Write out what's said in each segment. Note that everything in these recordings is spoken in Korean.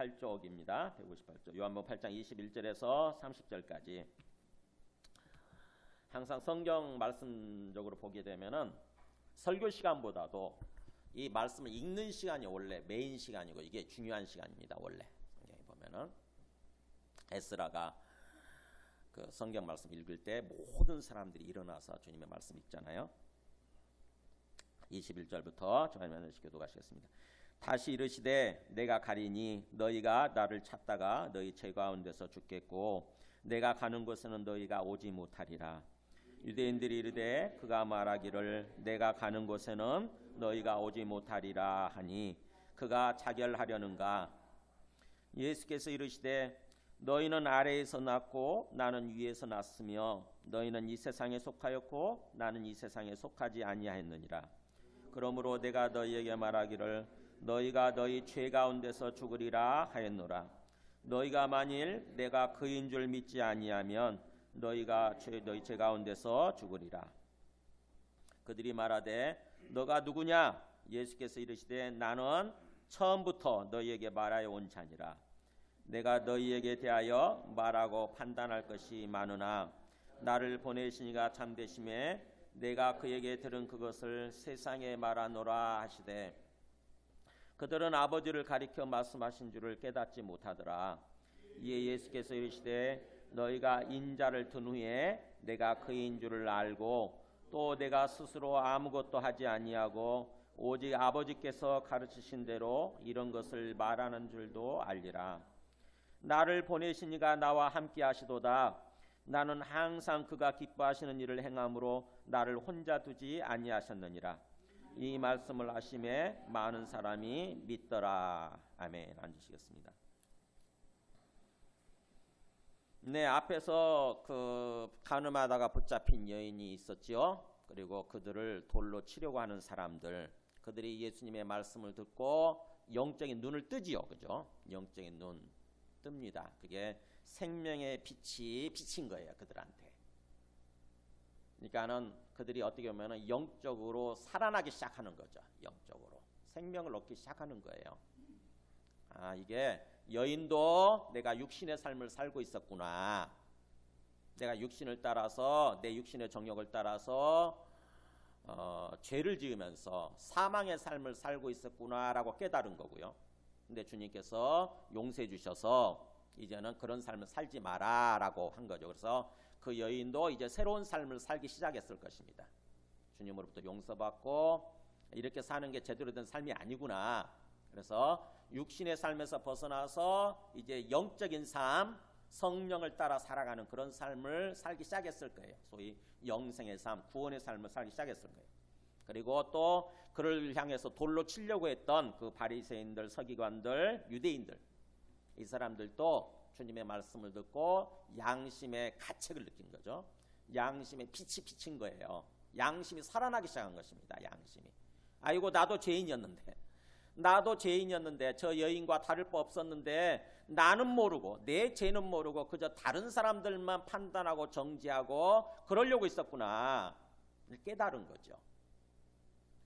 158쪽입니다. 158쪽. 요한복음 8장 21절에서 30절까지. 항상 성경 말씀적으로 보게 되면은 설교 시간보다도 이 말씀을 읽는 시간이 원래 메인 시간이고 이게 중요한 시간입니다. 원래 성경에 보면은 에스라가 그 성경 말씀 읽을 때 모든 사람들이 일어나서 주님의 말씀 읽잖아요. 21절부터 조한면을 기도가 시겠습니다. 다시 이르시되 내가 가리니 너희가 나를 찾다가 너희 죄 가운데서 죽겠고 내가 가는 곳에는 너희가 오지 못하리라. 유대인들이 이르되 그가 말하기를 내가 가는 곳에는 너희가 오지 못하리라 하니 그가 자결하려는가. 예수께서 이르시되 너희는 아래에서 났고 나는 위에서 났으며 너희는 이 세상에 속하였고 나는 이 세상에 속하지 아니하였느니라. 그러므로 내가 너희에게 말하기를 너희가 너희 죄 가운데서 죽으리라 하였노라. 너희가 만일 내가 그인 줄 믿지 아니하면 너희가 너희 죄 가운데서 죽으리라. 그들이 말하되 너가 누구냐? 예수께서 이르시되 나는 처음부터 너희에게 말하여 온 자니라. 내가 너희에게 대하여 말하고 판단할 것이 많으나 나를 보내시니가 참되심에 내가 그에게 들은 그것을 세상에 말하노라 하시되 그들은 아버지를 가리켜 말씀하신 줄을 깨닫지 못하더라. 이에 예수께서 이르시되 너희가 인자를 든 후에 내가 그인 줄을 알고 또 내가 스스로 아무것도 하지 아니하고 오직 아버지께서 가르치신 대로 이런 것을 말하는 줄도 알리라. 나를 보내신 이가 나와 함께 하시도다. 나는 항상 그가 기뻐하시는 일을 행함으로 나를 혼자 두지 아니하셨느니라. 이 말씀을 하심에 많은 사람이 믿더라. 아멘. 앉으시겠습니다. 네, 앞에서 그 간음하다가 붙잡힌 여인이 있었지요. 그리고 그들을 돌로 치려고 하는 사람들, 그들이 예수님의 말씀을 듣고 영적인 눈을 뜨지요. 그죠? 영적인 눈 뜹니다. 그게 생명의 빛이 비친 거예요. 그들한테. 그러니까는 그들이 어떻게 보면 영적으로 살아나기 시작하는 거죠. 영적으로 생명을 얻기 시작하는 거예요. 아, 이게 여인도 내가 육신의 삶을 살고 있었구나. 내가 육신을 따라서 내 육신의 정욕을 따라서 죄를 지으면서 사망의 삶을 살고 있었구나라고 깨달은 거고요. 근데 주님께서 용서해 주셔서 이제는 그런 삶을 살지 마라라고 한 거죠. 그래서 그 여인도 이제 새로운 삶을 살기 시작했을 것입니다. 주님으로부터 용서받고 이렇게 사는 게 제대로 된 삶이 아니구나. 그래서 육신의 삶에서 벗어나서 이제 영적인 삶, 성령을 따라 살아가는 그런 삶을 살기 시작했을 거예요. 소위 영생의 삶, 구원의 삶을 살기 시작했을 거예요. 그리고 또 그를 향해서 돌로 치려고 했던 그 바리새인들, 서기관들, 유대인들, 이 사람들도 주님의 말씀을 듣고 양심의 가책을 느낀 거죠. 양심의 빛이 비친 거예요. 양심이 살아나기 시작한 것입니다. 양심이. 아이고 나도 죄인이었는데 저 여인과 다를 바 없었는데 나는 모르고 내 죄는 모르고 그저 다른 사람들만 판단하고 정지하고 그러려고 있었구나. 깨달은 거죠.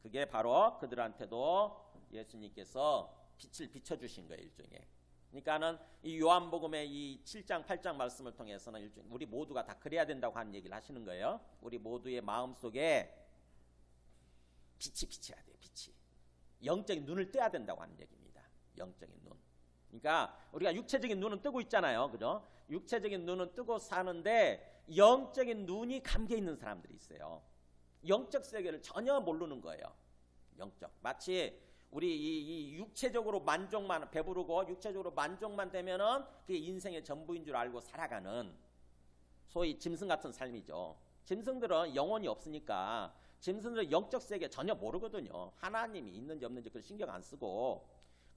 그게 바로 그들한테도 예수님께서 빛을 비춰주신 거예요. 일종의. 그러니까는 이 요한복음의 이 7장 8장 말씀을 통해서는 일종의 우리 모두가 다 그래야 된다고 하는 얘기를 하시는 거예요. 우리 모두의 마음속에 빛이 비쳐야 돼요. 빛이. 영적인 눈을 떼야 된다고 하는 얘기입니다. 영적인 눈. 그러니까 우리가 육체적인 눈은 뜨고 있잖아요. 그죠? 육체적인 눈은 뜨고 사는데 영적인 눈이 감겨 있는 사람들이 있어요. 영적 세계를 전혀 모르는 거예요. 영적. 마치 우리 이 육체적으로 만족만 배부르고 육체적으로 만족만 되면은 그게 인생의 전부인 줄 알고 살아가는 소위 짐승 같은 삶이죠. 짐승들은 영혼이 없으니까 짐승들은 영적 세계 전혀 모르거든요. 하나님이 있는지 없는지 그걸 신경 안 쓰고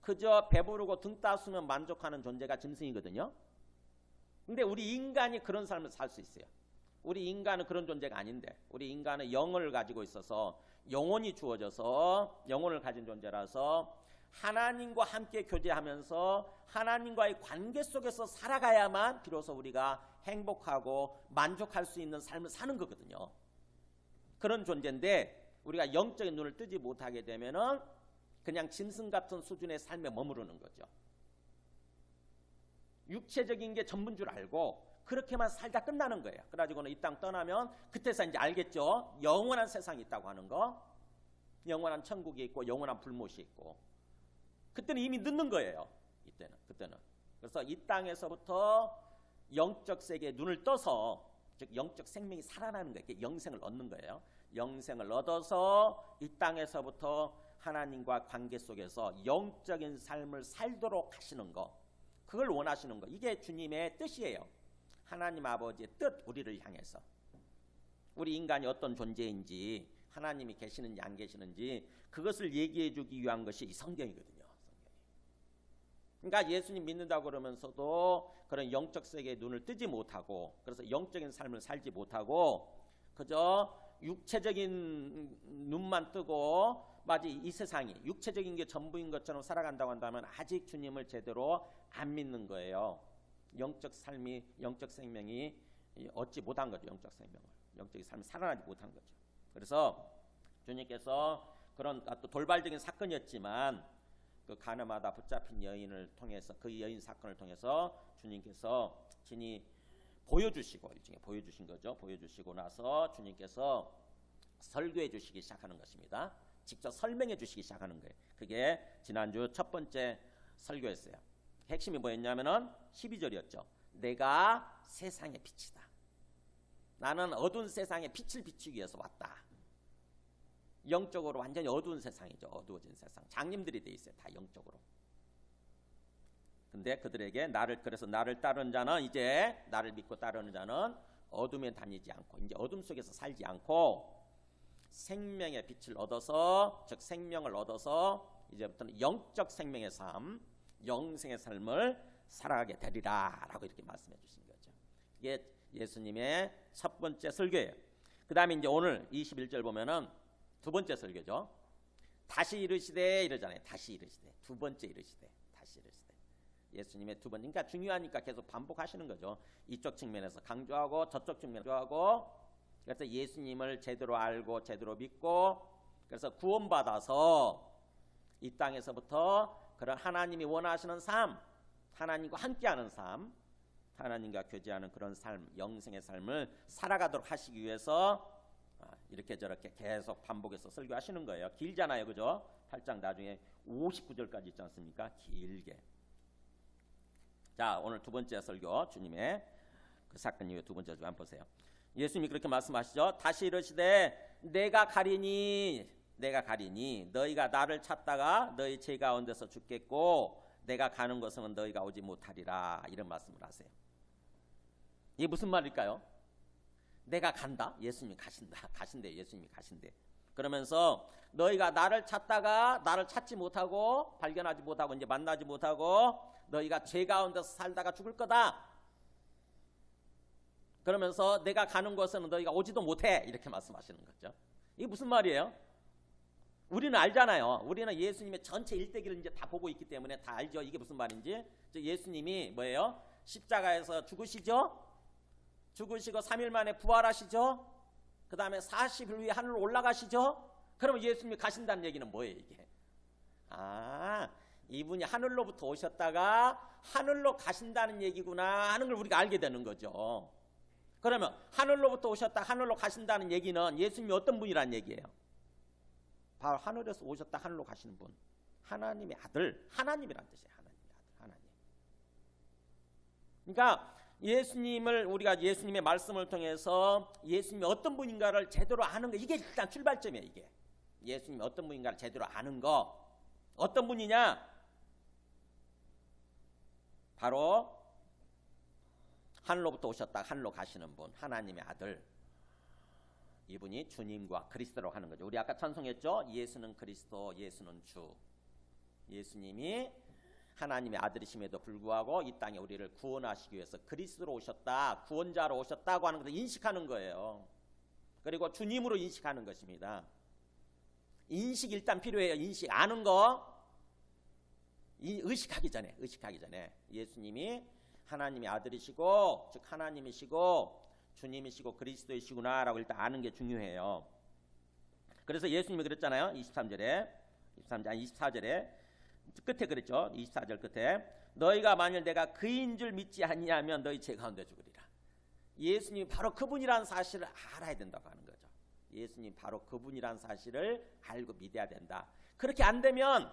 그저 배부르고 등 따스면 만족하는 존재가 짐승이거든요. 근데 우리 인간이 그런 삶을 살 수 있어요. 우리 인간은 그런 존재가 아닌데 우리 인간은 영을 가지고 있어서 영혼이 주어져서 영혼을 가진 존재라서 하나님과 함께 교제하면서 하나님과의 관계 속에서 살아가야만 비로소 우리가 행복하고 만족할 수 있는 삶을 사는 거거든요. 그런 존재인데 우리가 영적인 눈을 뜨지 못하게 되면은 그냥 짐승 같은 수준의 삶에 머무르는 거죠. 육체적인 게 전부인 줄 알고 그렇게만 살다 끝나는 거예요. 그래가지고는 이 땅 떠나면 그때서 이제 알겠죠. 영원한 세상이 있다고 하는 거, 영원한 천국이 있고 영원한 불못이 있고, 그때는 이미 늦는 거예요. 그때는. 그래서 이 땅에서부터 영적 세계에 눈을 떠서, 즉 영적 생명이 살아나는 거예요. 영생을 얻는 거예요. 영생을 얻어서 이 땅에서부터 하나님과 관계 속에서 영적인 삶을 살도록 하시는 거, 그걸 원하시는 거. 이게 주님의 뜻이에요. 하나님 아버지의 뜻, 우리를 향해서. 우리 인간이 어떤 존재인지, 하나님이 계시는지 안 계시는지 그것을 얘기해 주기 위한 것이 이 성경이거든요. 그러니까 예수님 믿는다고 그러면서도 그런 영적 세계에 눈을 뜨지 못하고, 그래서 영적인 삶을 살지 못하고 그저 육체적인 눈만 뜨고 마치 이 세상이 육체적인 게 전부인 것처럼 살아간다고 한다면 아직 주님을 제대로 안 믿는 거예요. 영적 삶이, 영적 생명이 얻지 못한 거죠. 영적 생명을, 영적인 삶이 살아나지 못한 거죠. 그래서 주님께서 그런 또 돌발적인 사건이었지만 그 가늠하다 붙잡힌 여인을 통해서, 그 여인 사건을 통해서 주님께서 친히 보여주시고, 일종의 보여주신 거죠. 보여주시고 나서 주님께서 설교해 주시기 시작하는 것입니다. 직접 설명해 주시기 시작하는 거예요. 그게 지난주 첫 번째 설교였어요. 핵심이 뭐였냐면은 12절이었죠. 내가 세상의 빛이다. 나는 어두운 세상에 빛을 비추기 위해서 왔다. 영적으로 완전히 어두운 세상이죠. 어두워진 세상. 장님들이 돼 있어요. 다 영적으로. 근데 그들에게 그래서 나를 따르는 자는, 이제 나를 믿고 따르는 자는 어둠에 다니지 않고, 이제 어둠 속에서 살지 않고 생명의 빛을 얻어서, 즉 생명을 얻어서 이제부터는 영적 생명의 삶, 영생의 삶을 살아가게 되리라 라고 이렇게 말씀해 주신 거죠. 이게 예수님의 첫 번째 설교예요. 그 다음에 이제 오늘 21절 보면은 두 번째 설교죠. 다시 이르시되 이러잖아요. 다시 이르시되, 두 번째 이르시되, 다시 이르시되. 예수님의 두 번, 그러니까 중요하니까 계속 반복하시는 거죠. 이쪽 측면에서 강조하고 저쪽 측면에서 강조하고. 그래서 예수님을 제대로 알고 제대로 믿고, 그래서 구원받아서 이 땅에서부터 그런 하나님이 원하시는 삶, 하나님과 함께하는 삶, 하나님과 교제하는 그런 삶, 영생의 삶을 살아가도록 하시기 위해서 이렇게 저렇게 계속 반복해서 설교하시는 거예요. 길잖아요, 그죠? 8장 나중에 59절까지 있지 않습니까? 길게. 자, 오늘 두 번째 설교, 주님의 그 사건 이후에 두 번째 설교 한번 보세요. 예수님이 그렇게 말씀하시죠. 다시 이르시되 내가 가리니 너희가 나를 찾다가 너희 죄 가운데서 죽겠고 내가 가는 곳은 너희가 오지 못하리라, 이런 말씀을 하세요. 이게 무슨 말일까요? 내가 간다, 예수님이 가신대, 예수님이 가신대. 그러면서 너희가 나를 찾다가 나를 찾지 못하고 발견하지 못하고 이제 만나지 못하고 너희가 죄 가운데서 살다가 죽을 거다. 그러면서 내가 가는 곳에는 너희가 오지도 못해, 이렇게 말씀하시는 거죠. 이게 무슨 말이에요? 우리는 알잖아요. 우리는 예수님의 전체 일대기를 이제 다 보고 있기 때문에 다 알죠. 이게 무슨 말인지. 예수님이 뭐예요? 십자가에서 죽으시죠? 죽으시고 3일 만에 부활하시죠? 그 다음에 40일 후에 하늘로 올라가시죠? 그러면 예수님이 가신다는 얘기는 뭐예요, 이게? 이분이 하늘로부터 오셨다가 하늘로 가신다는 얘기구나 하는 걸 우리가 알게 되는 거죠. 그러면 하늘로부터 오셨다 하늘로 가신다는 얘기는 예수님이 어떤 분이란 얘기예요? 바로 하늘에서 오셨다 하늘로 가시는 분, 하나님의 아들, 하나님이란 뜻이에요. 하나님의 아들, 하나님. 그러니까 예수님을, 우리가 예수님의 말씀을 통해서 예수님이 어떤 분인가를 제대로 아는 거, 이게 일단 출발점이에요. 이게 예수님이 어떤 분인가를 제대로 아는 거. 어떤 분이냐? 바로 하늘로부터 오셨다 하늘로 가시는 분, 하나님의 아들. 이분이 주님과 그리스도라고 하는 거죠. 우리 아까 찬송했죠? 예수는 그리스도, 예수는 주. 예수님이 하나님의 아들이심에도 불구하고 이 땅에 우리를 구원하시기 위해서 그리스도로 오셨다, 구원자로 오셨다고 하는 것을 인식하는 거예요. 그리고 주님으로 인식하는 것입니다. 인식 일단 필요해요. 인식, 아는 거. 의식하기 전에 예수님이 하나님의 아들이시고, 즉 하나님이시고 주님이시고 그리스도이시구나라고 일단 아는 게 중요해요. 그래서 예수님이 그랬잖아요. 24절에 끝에 그랬죠. 24절 끝에 너희가 만일 내가 그인 줄 믿지 아니하면 너희 죄 가운데 죽으리라. 예수님이 바로 그분이라는 사실을 알아야 된다고 하는 거죠. 예수님이 바로 그분이라는 사실을 알고 믿어야 된다. 그렇게 안 되면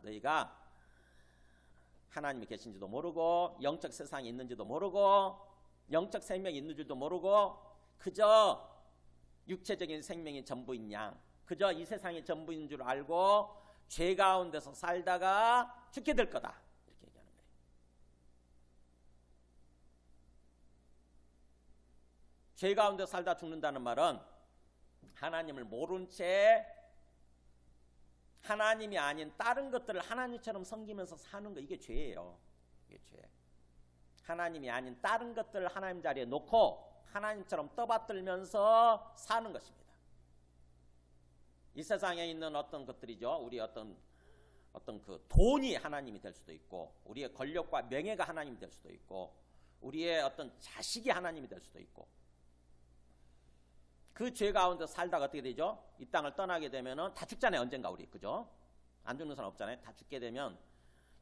너희가 하나님이 계신지도 모르고 영적 세상에 있는지도 모르고 영적 생명이 있는 줄도 모르고 그저 육체적인 생명이 전부인 양, 그저 이 세상이 전부인 줄 알고 죄 가운데서 살다가 죽게 될 거다. 이렇게 얘기하는 거예요. 죄 가운데 살다 죽는다는 말은 하나님을 모른 채 하나님이 아닌 다른 것들을 하나님처럼 섬기면서 사는 거, 이게 죄예요. 이게 죄. 하나님이 아닌 다른 것들을 하나님 자리에 놓고 하나님처럼 떠받들면서 사는 것입니다. 이 세상에 있는 어떤 것들이죠. 우리 어떤 그 돈이 하나님이 될 수도 있고, 우리의 권력과 명예가 하나님이 될 수도 있고, 우리의 어떤 자식이 하나님이 될 수도 있고, 그 죄 가운데 살다가 어떻게 되죠? 이 땅을 떠나게 되면은 다 죽잖아요. 언젠가 우리, 그죠? 안 죽는 사람 없잖아요. 다 죽게 되면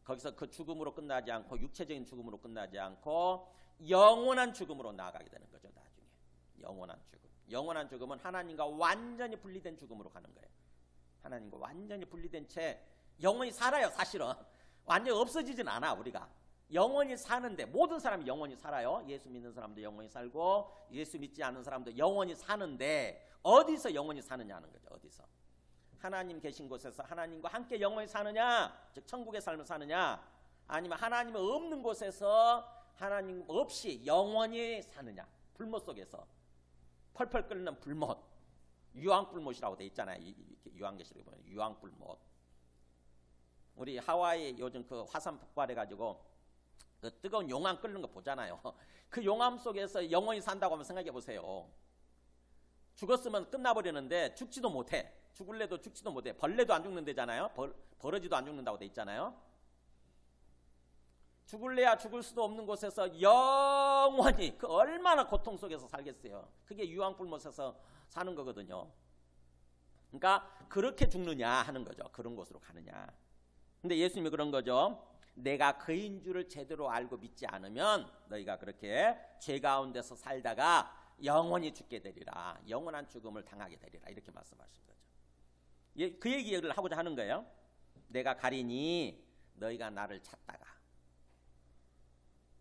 거기서 그 죽음으로 끝나지 않고 육체적인 죽음으로 끝나지 않고 영원한 죽음으로 나아가게 되는 거죠. 나중에 영원한 죽음. 영원한 죽음은 하나님과 완전히 분리된 죽음으로 가는 거예요. 하나님과 완전히 분리된 채 영원히 살아요. 사실은 완전히 없어지진 않아. 우리가 영원히 사는데, 모든 사람이 영원히 살아요. 예수 믿는 사람도 영원히 살고 예수 믿지 않는 사람도 영원히 사는데, 어디서 영원히 사느냐 하는 거죠. 어디서 하나님 계신 곳에서 하나님과 함께 영원히 사느냐, 즉 천국의 삶을 사느냐, 아니면 하나님 없는 곳에서 하나님 없이 영원히 사느냐, 불못 속에서 펄펄 끓는 불못, 유황불못이라고 돼 있잖아요. 유황계시록에 보면 유황불못. 우리 하와이 요즘 그 화산 폭발해가지고 그 뜨거운 용암 끓는 거 보잖아요. 그 용암 속에서 영원히 산다고 한번 생각해 보세요. 죽었으면 끝나버리는데 죽지도 못해. 죽을래도 죽지도 못해. 벌레도 안 죽는다잖아요. 버러지도 안 죽는다고 돼 있잖아요. 죽을래야 죽을 수도 없는 곳에서 영원히, 그 얼마나 고통 속에서 살겠어요. 그게 유황불못에서 사는 거거든요. 그러니까 그렇게 죽느냐 하는 거죠. 그런 곳으로 가느냐. 근데 예수님이 그런 거죠. 내가 그인 줄을 제대로 알고 믿지 않으면 너희가 그렇게 죄 가운데서 살다가 영원히 죽게 되리라. 영원한 죽음을 당하게 되리라. 이렇게 말씀하신 거죠. 그 얘기를 하고자 하는 거예요. 내가 가리니 너희가 나를 찾다가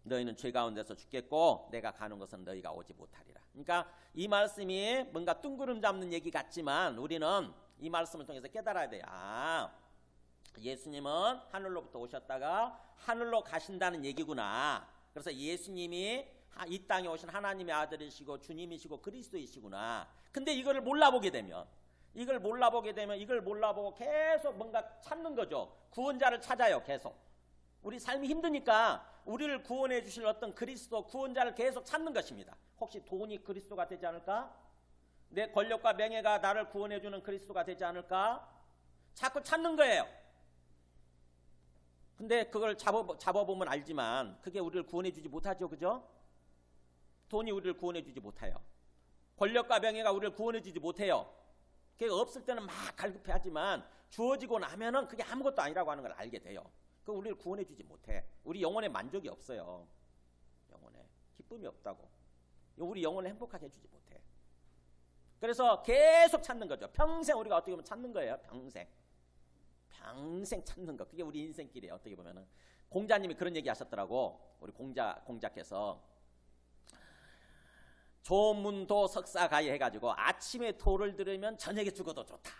너희는 죄 가운데서 죽겠고 내가 가는 것은 너희가 오지 못하리라. 그러니까 이 말씀이 뭔가 뜬구름 잡는 얘기 같지만 우리는 이 말씀을 통해서 깨달아야 돼요. 예수님은 하늘로부터 오셨다가 하늘로 가신다는 얘기구나. 그래서 예수님이 이 땅에 오신 하나님의 아들이시고 주님이시고 그리스도이시구나. 근데 이걸 몰라보게 되면 이걸 몰라보고 계속 뭔가 찾는 거죠. 구원자를 찾아요. 계속. 우리 삶이 힘드니까 우리를 구원해 주실 어떤 그리스도 구원자를 계속 찾는 것입니다. 혹시 돈이 그리스도가 되지 않을까? 내 권력과 명예가 나를 구원해 주는 그리스도가 되지 않을까? 자꾸 찾는 거예요. 근데 그걸 잡아보면 알지만 그게 우리를 구원해 주지 못하죠. 그죠? 돈이 우리를 구원해 주지 못해요. 권력과 명예가 우리를 구원해 주지 못해요. 그게 없을 때는 막 갈급해 하지만 주어지고 나면은 그게 아무것도 아니라고 하는 걸 알게 돼요. 그 우리를 구원해 주지 못해. 우리 영혼에 만족이 없어요. 영혼에 기쁨이 없다고. 우리 영혼을 행복하게 해주지 못해. 그래서 계속 찾는 거죠. 평생 우리가 어떻게 보면 찾는 거예요. 평생 찾는 거. 그게 우리 인생길이에요. 어떻게 보면은 공자님이 그런 얘기 하셨더라고. 우리 공자께서 조문도 석사가히 해가지고 아침에 도를 들으면 저녁에 죽어도 좋다.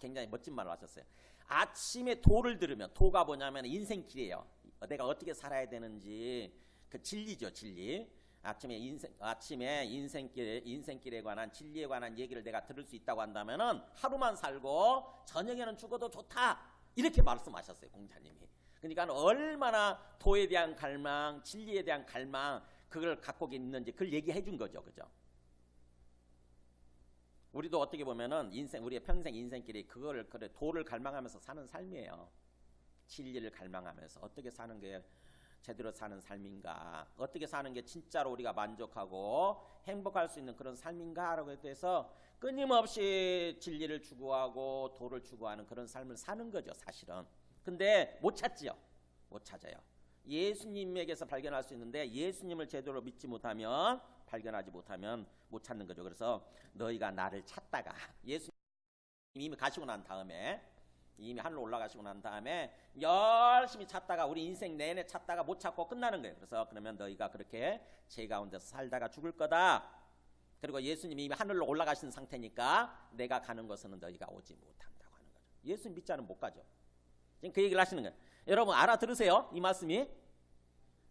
굉장히 멋진 말을 하셨어요. 아침에 도를 들으면, 도가 뭐냐면 인생길이에요. 내가 어떻게 살아야 되는지 그 진리죠. 진리. 아침에 인생길에 관한 진리에 관한 얘기를 내가 들을 수 있다고 한다면은 하루만 살고 저녁에는 죽어도 좋다. 이렇게 말씀하셨어요. 공자님이. 그러니까 얼마나 도에 대한 갈망, 진리에 대한 갈망, 그걸 갖고 있는지 그걸 얘기해 준 거죠. 그죠? 우리도 어떻게 보면은 우리의 평생 인생길이 그거를, 도를 갈망하면서 사는 삶이에요. 진리를 갈망하면서 어떻게 사는 게 제대로 사는 삶인가, 어떻게 사는 게 진짜로 우리가 만족하고 행복할 수 있는 그런 삶인가라고 해서 끊임없이 진리를 추구하고 도를 추구하는 그런 삶을 사는 거죠. 사실은. 근데 못 찾지요. 못 찾아요. 예수님에게서 발견할 수 있는데 예수님을 제대로 믿지 못하면, 발견하지 못하면 못 찾는 거죠. 그래서 너희가 나를 찾다가, 예수님이 이미 가시고 난 다음에, 이미 하늘로 올라가시고 난 다음에 열심히 찾다가, 우리 인생 내내 찾다가 못 찾고 끝나는 거예요. 그래서 그러면 너희가 그렇게 죄 가운데서 살다가 죽을 거다. 그리고 예수님이 이미 하늘로 올라가신 상태니까 내가 가는 곳은 너희가 오지 못한다고 하는 거죠. 예수님 믿지 않으면 못 가죠. 지금 그 얘기를 하시는 거예요. 여러분 알아들으세요? 이 말씀이?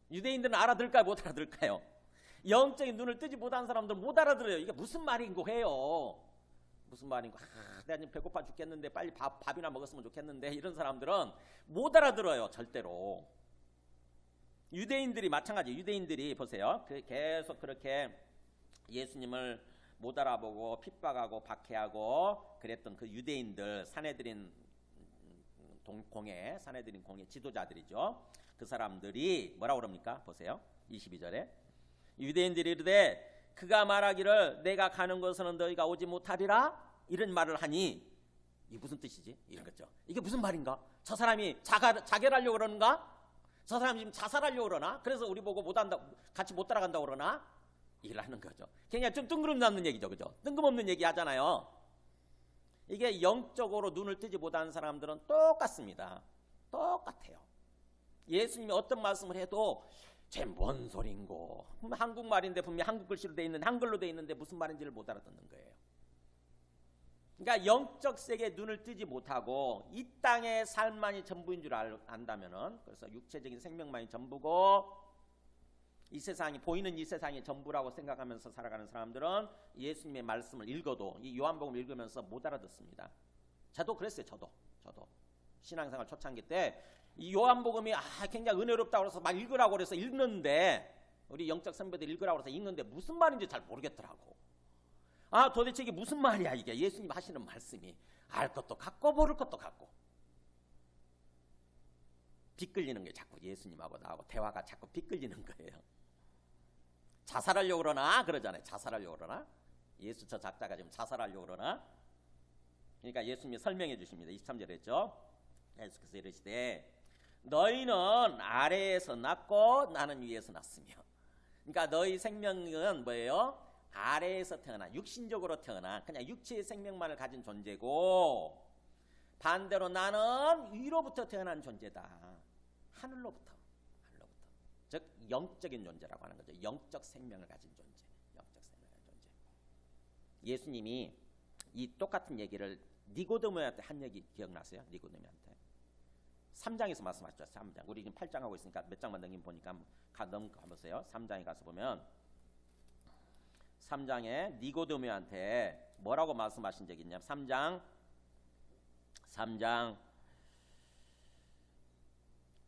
유대인들은 알아들을까요? 못 알아들을까요? 영적인 눈을 뜨지 못한 사람들은 못 알아들어요. 이게 무슨 말인고 해요. 무슨 말인고, 내가 지금 배고파 죽겠는데 빨리 밥이나 먹었으면 좋겠는데, 이런 사람들은 못 알아들어요. 절대로. 유대인들이 마찬가지. 유대인들이 보세요. 계속 그렇게 예수님을 못 알아보고 핍박하고 박해하고 그랬던 그 유대인들, 사내들인 공회 지도자들이죠. 그 사람들이 뭐라고 그럽니까? 보세요. 22절에 유대인들이 이르되 그가 말하기를 내가 가는 곳에는 너희가 오지 못하리라, 이런 말을 하니 이게 무슨 뜻이지? 이런 거죠. 이게 무슨 말인가? 저 사람이 자결하려고 그러는가? 저 사람이 지금 자살하려고 그러나? 그래서 우리 보고 못한다, 같이 못 따라간다고 그러나? 이걸 하는 거죠. 굉장히 좀 뜬구름잡는 얘기죠. 그죠? 뜬금없는 얘기 하잖아요. 이게 영적으로 눈을 뜨지 못하는 사람들은 똑같습니다. 똑같아요. 예수님이 어떤 말씀을 해도 쟤 뭔 소린고, 한국말인데 분명히 한국 글씨로 돼 있는데, 한글로 돼 있는데 무슨 말인지를 못 알아듣는 거예요. 그러니까 영적 세계에 눈을 뜨지 못하고 이 땅의 삶만이 전부인 줄 안다면은, 그래서 육체적인 생명만이 전부고 이 세상이, 보이는 이 세상이 전부라고 생각하면서 살아가는 사람들은 예수님의 말씀을 읽어도, 이 요한복음을 읽으면서 못 알아듣습니다. 저도 그랬어요. 저도 신앙생활 초창기 때 이 요한복음이 굉장히 은혜롭다고 해서 막 읽으라고 그래서 읽는데, 우리 영적 선배들 읽으라고 해서 읽는데 무슨 말인지 잘 모르겠더라고. 도대체 이게 무슨 말이야, 이게 예수님 하시는 말씀이. 알 것도 같고 모를 것도 같고. 빗끌리는 게 자꾸 예수님하고 나하고 대화가 자꾸 빗끌리는 거예요. 자살하려고 그러나? 그러잖아요. 자살하려고 그러나? 예수 저 작자가 지금 자살하려고 그러나? 그러니까 예수님이 설명해 주십니다. 23절에 했죠. 예수께서 이르시되 너희는 아래에서 났고 나는 위에서 났으며. 그러니까 너희 생명은 뭐예요? 아래에서 태어나, 육신적으로 태어나 그냥 육체의 생명만을 가진 존재고, 반대로 나는 위로부터 태어난 존재다. 하늘로부터. 즉 영적인 존재라고 하는 거죠. 영적 생명을 가진 존재. 영적 생명을 가진 존재. 예수님이 이 똑같은 얘기를 니고데모한테 한 얘기 기억나세요? 니고데모한테 3장에서 말씀하셨죠. 3장. 우리 지금 8장 하고 있으니까 몇 장만 넘기면 보니까 가보세요. 3장에 가서 보면 3장에 니고데모한테 뭐라고 말씀하신 적이 있냐면 3장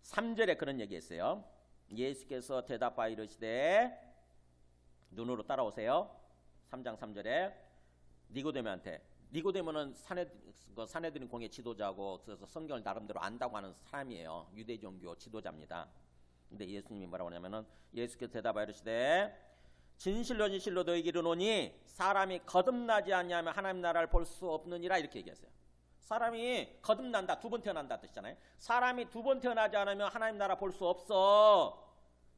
3절에 그런 얘기했어요. 예수께서 대답하여 이르시되, 눈으로 따라오세요. 3장 3절에 니고데모한테, 니고데모는 사내들인 공의 지도자고, 그래서 성경을 나름대로 안다고 하는 사람이에요. 유대 종교 지도자입니다. 근데 예수님이 뭐라고 하냐면은, 예수께서 대답하여 이르시되 진실로 진실로 너희에게 이르노니 사람이 거듭나지 않냐면 하나님 나라를 볼 수 없느니라, 이렇게 얘기했어요. 사람이 거듭난다, 두 번 태어난다 뜻이잖아요. 사람이 두 번 태어나지 않으면 하나님 나라 볼 수 없어.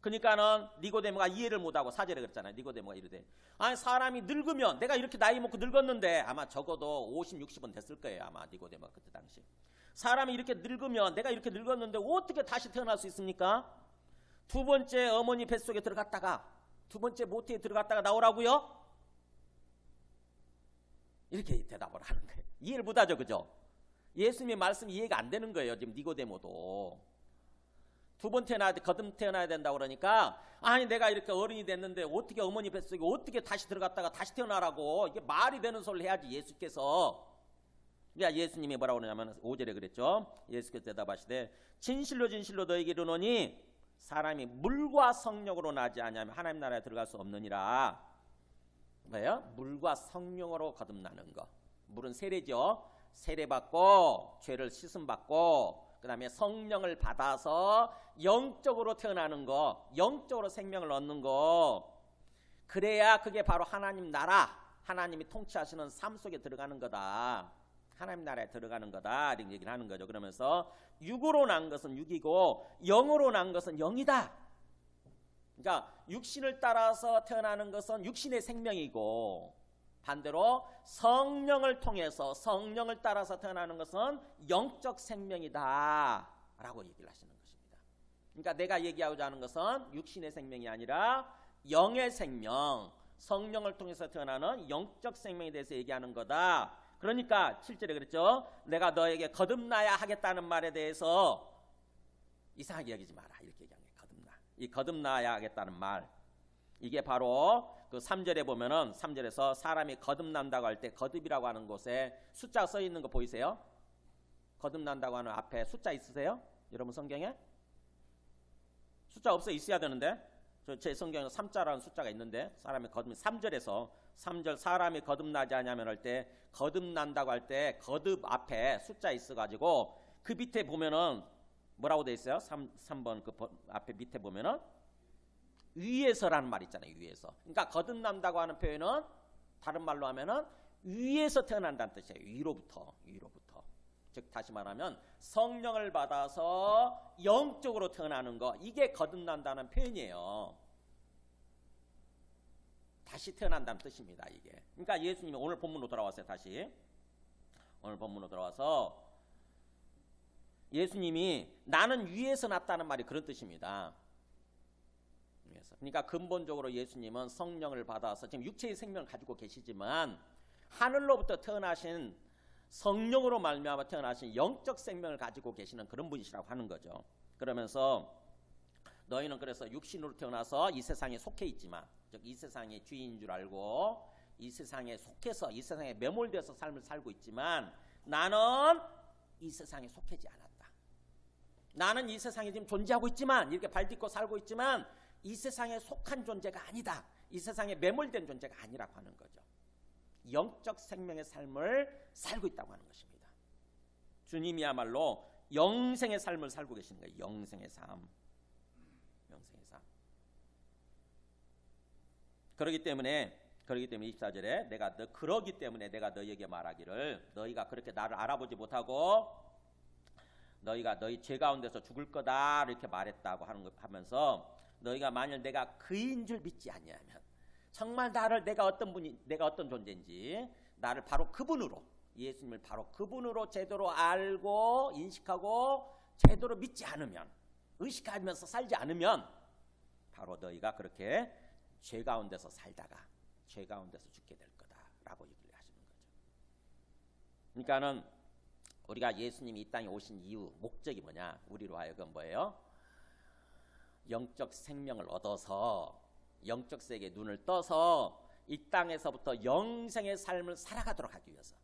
그러니까는 니고데모가 이해를 못하고 4절에 그랬잖아요. 니고데모가 이르되, 아니 사람이 늙으면, 내가 이렇게 나이 먹고 늙었는데 아마 적어도 50, 60은 됐을 거예요. 아마 니고데모가 그때 당시. 사람이 이렇게 늙으면, 내가 이렇게 늙었는데 어떻게 다시 태어날 수 있습니까? 두 번째 어머니 뱃속에 들어갔다가, 두 번째 모태에 들어갔다가 나오라고요? 이렇게 대답을 하는 거예요. 이해를 못하죠. 그죠? 예수님의 말씀이 이해가 안 되는 거예요. 지금 니고데모도. 두 번 태어나야 돼, 거듭 태어나야 된다고 그러니까, 아니 내가 이렇게 어른이 됐는데 어떻게 어머니 뱃속에 어떻게 다시 들어갔다가 다시 태어나라고, 이게 말이 되는 소리를 해야지 예수께서. 그러니까 예수님이 뭐라고 그러냐면 5절에 그랬죠. 예수께서 대답하시되 진실로 진실로 너희에게 이르노니 사람이 물과 성령으로 나지 아니하면 하나님 나라에 들어갈 수 없느니라. 뭐예요? 물과 성령으로 거듭나는 거. 물은 세례죠. 세례받고 죄를 씻음받고 그 다음에 성령을 받아서 영적으로 태어나는 거, 영적으로 생명을 얻는 거. 그래야 그게 바로 하나님 나라, 하나님이 통치하시는 삶 속에 들어가는 거다. 하나님 나라에 들어가는 거다 이런 얘기를 하는 거죠. 그러면서 육으로 난 것은 육이고 영으로 난 것은 영이다. 그러니까 육신을 따라서 태어나는 것은 육신의 생명이고 반대로 성령을 통해서 성령을 따라서 태어나는 것은 영적 생명이다 라고 얘기를 하시는 것입니다. 그러니까 내가 얘기하고자 하는 것은 육신의 생명이 아니라 영의 생명, 성령을 통해서 태어나는 영적 생명에 대해서 얘기하는 거다. 그러니까 7절에 그랬죠. 내가 너에게 거듭나야 하겠다는 말에 대해서 이상하게 여기지 마라 이렇게 얘기한 거예요. 거듭나. 이 거듭나야 하겠다는 말, 이게 바로 그 3절에 보면은 3절에서 사람이 거듭난다고 할 때 거듭이라고 하는 곳에 숫자가 써 있는 거 보이세요? 거듭난다고 하는 앞에 숫자 있으세요? 여러분 성경에? 숫자 없어 있어야 되는데 제 성경에 3자라는 숫자가 있는데 사람이 거듭 3절에서 3절 사람이 거듭나지 않냐면 할 때 거듭난다고 할 때 거듭 앞에 숫자 있어가지고 그 밑에 보면은 뭐라고 돼 있어요? 3번 그 앞에 밑에 보면은 위에서라는 말 있잖아요. 위에서. 그러니까 거듭난다고 하는 표현은 다른 말로 하면은 위에서 태어난다는 뜻이에요. 위로부터. 즉 다시 말하면 성령을 받아서 영적으로 태어나는 거, 이게 거듭난다는 표현이에요. 다시 태어난다는 뜻입니다. 이게. 그러니까 예수님이 오늘 본문으로 돌아왔어요. 다시 오늘 본문으로 돌아와서 예수님이 나는 위에서 났다는 말이 그런 뜻입니다. 그러니까 근본적으로 예수님은 성령을 받아서 지금 육체의 생명을 가지고 계시지만 하늘로부터 태어나신 성령으로 말미암아 태어나신 영적 생명을 가지고 계시는 그런 분이시라고 하는 거죠. 그러면서 너희는 그래서 육신으로 태어나서 이 세상에 속해 있지만, 즉 이 세상의 주인인 줄 알고 이 세상에 속해서 이 세상에 매몰돼서 삶을 살고 있지만 나는 이 세상에 속하지 않았다. 나는 이 세상에 지금 존재하고 있지만 이렇게 발 딛고 살고 있지만 이 세상에 속한 존재가 아니다. 이 세상에 매몰된 존재가 아니라고 하는 거죠. 영적 생명의 삶을 살고 있다고 하는 것입니다. 주님이야말로 영생의 삶을 살고 계시는 거예요. 영생의 삶. 그러기 때문에 24절에 그러기 때문에 내가 너희에게 말하기를 너희가 그렇게 나를 알아보지 못하고 너희가 너희 죄 가운데서 죽을 거다 이렇게 말했다고 하면서 너희가 만일 내가 그인 줄 믿지 않냐면 정말 내가 어떤 존재인지 나를 바로 그분으로, 예수님을 바로 그분으로 제대로 알고 인식하고 제대로 믿지 않으면, 의식하면서 살지 않으면 바로 너희가 그렇게 죄 가운데서 살다가 죄 가운데서 죽게 될 거다라고 얘기를 하시는 거죠. 그러니까는 우리가 예수님이 이 땅에 오신 이유, 목적이 뭐냐? 우리로 하여금 뭐예요? 영적 생명을 얻어서 영적 세계에 눈을 떠서 이 땅에서부터 영생의 삶을 살아가도록 하기 위해서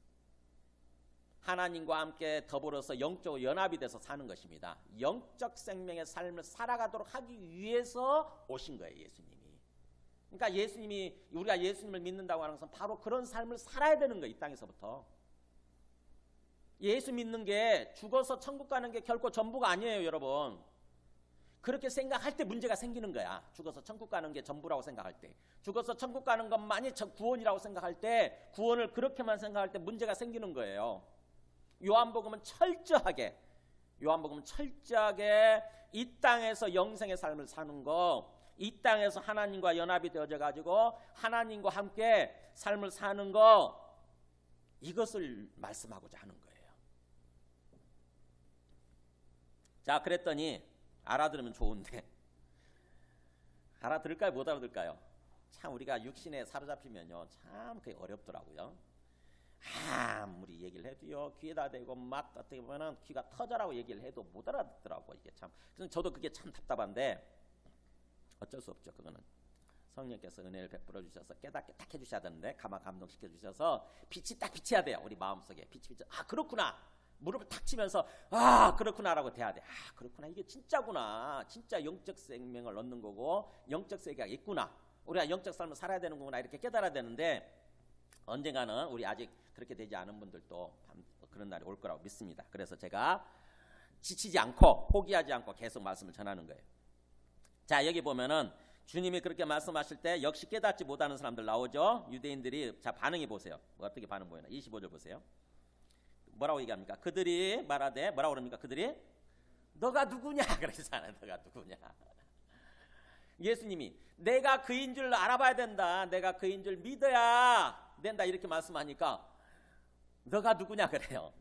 하나님과 함께 더불어서 영적으로 연합이 돼서 사는 것입니다. 영적 생명의 삶을 살아가도록 하기 위해서 오신 거예요, 예수님이. 그러니까 우리가 예수님을 믿는다고 하는 것은 바로 그런 삶을 살아야 되는 거예요, 이 땅에서부터. 예수 믿는 게 죽어서 천국 가는 게 결코 전부가 아니에요, 여러분. 그렇게 생각할 때 문제가 생기는 거야. 죽어서 천국 가는 게 전부라고 생각할 때, 죽어서 천국 가는 것만이 구원이라고 생각할 때, 구원을 그렇게만 생각할 때 문제가 생기는 거예요. 요한복음은 철저하게 이 땅에서 영생의 삶을 사는 거, 이 땅에서 하나님과 연합이 되어져 가지고 하나님과 함께 삶을 사는 거, 이것을 말씀하고자 하는 거예요. 자, 그랬더니 알아들으면 좋은데 알아들을까요? 못 알아들을까요? 참 우리가 육신에 사로잡히면요 참 그게 어렵더라고요. 아무리 얘기를 해도요 귀에다 대고 막 어떻게 보면은 귀가 터져라고 얘기를 해도 못 알아듣더라고. 이게 참, 그래서 저도 그게 참 답답한데 어쩔 수 없죠. 그거는 성령께서 은혜를 베풀어 주셔서 깨닫게 딱 해주셔야 되는데, 감동시켜 주셔서 빛이 딱 비쳐야 돼요. 우리 마음속에 빛이 비쳐. 아 그렇구나, 무릎을 탁 치면서 아 그렇구나라고 돼야 돼. 아 그렇구나, 이게 진짜구나, 진짜 영적 생명을 얻는 거고 영적 세계가 있구나, 우리가 영적 삶을 살아야 되는 거구나, 이렇게 깨달아야 되는데 언젠가는 우리 아직 그렇게 되지 않은 분들도 그런 날이 올 거라고 믿습니다. 그래서 제가 지치지 않고 포기하지 않고 계속 말씀을 전하는 거예요. 자, 여기 보면은 주님이 그렇게 말씀하실 때 역시 깨닫지 못하는 사람들 나오죠. 유대인들이. 자, 반응이 보세요. 어떻게 반응 보이나? 25절 보세요. 뭐라고 얘기합니까? 그들이 말하되 뭐라고 그럽니까? 그들이 너가 누구냐 그러잖아요. 너가 누구냐. 예수님이 내가 그인 줄 알아봐야 된다. 내가 그인 줄 믿어야 된다. 이렇게 말씀하니까 너가 누구냐 그래요.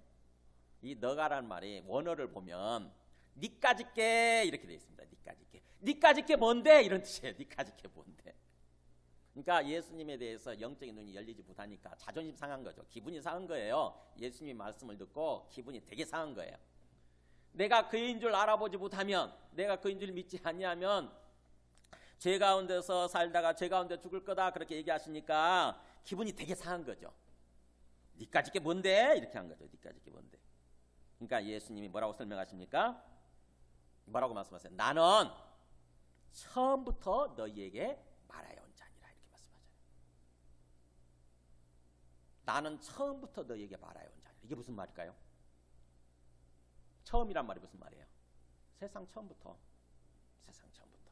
이 너가라는 말이 원어를 보면 니까짓게 이렇게 되어 있습니다. 니까짓게. 니까짓게 뭔데? 이런 뜻이에요. 니까짓게 뭔데? 그러니까 예수님에 대해서 영적인 눈이 열리지 못하니까 자존심 상한 거죠. 기분이 상한 거예요. 예수님 말씀을 듣고 기분이 되게 상한 거예요. 내가 그인 줄 알아보지 못하면, 내가 그인 줄 믿지 아니하면 죄 가운데서 살다가 죄 가운데 죽을 거다 그렇게 얘기하시니까 기분이 되게 상한 거죠. 니까짓게 뭔데? 이렇게 한 거죠. 니까짓게 뭔데? 그러니까 예수님이 뭐라고 설명하십니까? 뭐라고 말씀하세요? 나는 처음부터 너희에게 말하여 온 자니라 이렇게 말씀하잖아요. 나는 처음부터 너희에게 말하여 온 자니라. 이게 무슨 말일까요? 처음이란 말이 무슨 말이에요? 세상 처음부터, 세상 처음부터,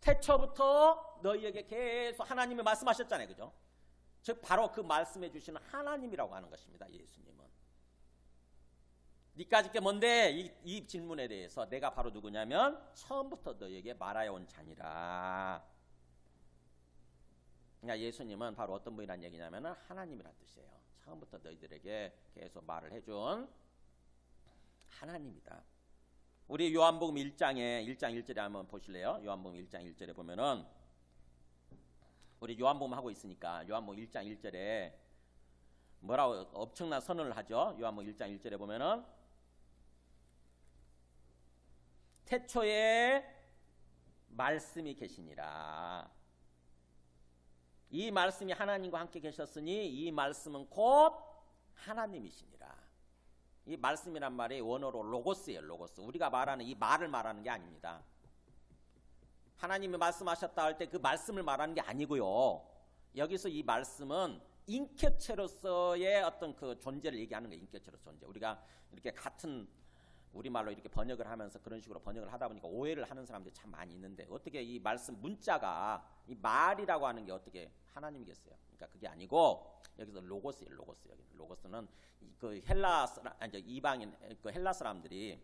태초부터 너희에게 계속 하나님이 말씀하셨잖아요. 그죠? 즉 바로 그 말씀해 주시는 하나님이라고 하는 것입니다. 예수님은. 니까짓게 뭔데? 이 질문에 대해서 내가 바로 누구냐면 처음부터 너희에게 말하여 온 자니라. 그러니까 예수님은 바로 어떤 분이란 얘기냐면 하나님이란 뜻이에요. 처음부터 너희들에게 계속 말을 해준 하나님이다. 우리 요한복음 1장에 1장 1절에 한번 보실래요? 요한복음 1장 1절에 보면은 우리 요한복음 하고 있으니까 요한복음 1장 1절에 뭐라고 엄청난 선언을 하죠. 요한복음 1장 1절에 보면은 태초에 말씀이 계시니라. 이 말씀이 하나님과 함께 계셨으니 이 말씀은 곧 하나님이시니라. 이 말씀이란 말이 원어로 로고스예요. 로고스. 우리가 말하는 이 말을 말하는 게 아닙니다. 하나님이 말씀하셨다 할 때 그 말씀을 말하는 게 아니고요. 여기서 이 말씀은 인격체로서의 어떤 그 존재를 얘기하는 거예요. 인격체로서 존재. 우리가 이렇게 같은 우리말로 이렇게 번역을 하면서 그런 식으로 번역을 하다 보니까 오해를 하는 사람들이 참 많이 있는데 어떻게 이 말씀 문자가 이 말이라고 하는 게 어떻게 하나님이겠어요? 그러니까 그게 아니고 여기서 로고스예요. 로고스. 여기 로고스는 그 헬라 아니 이방인 그 헬라 사람들이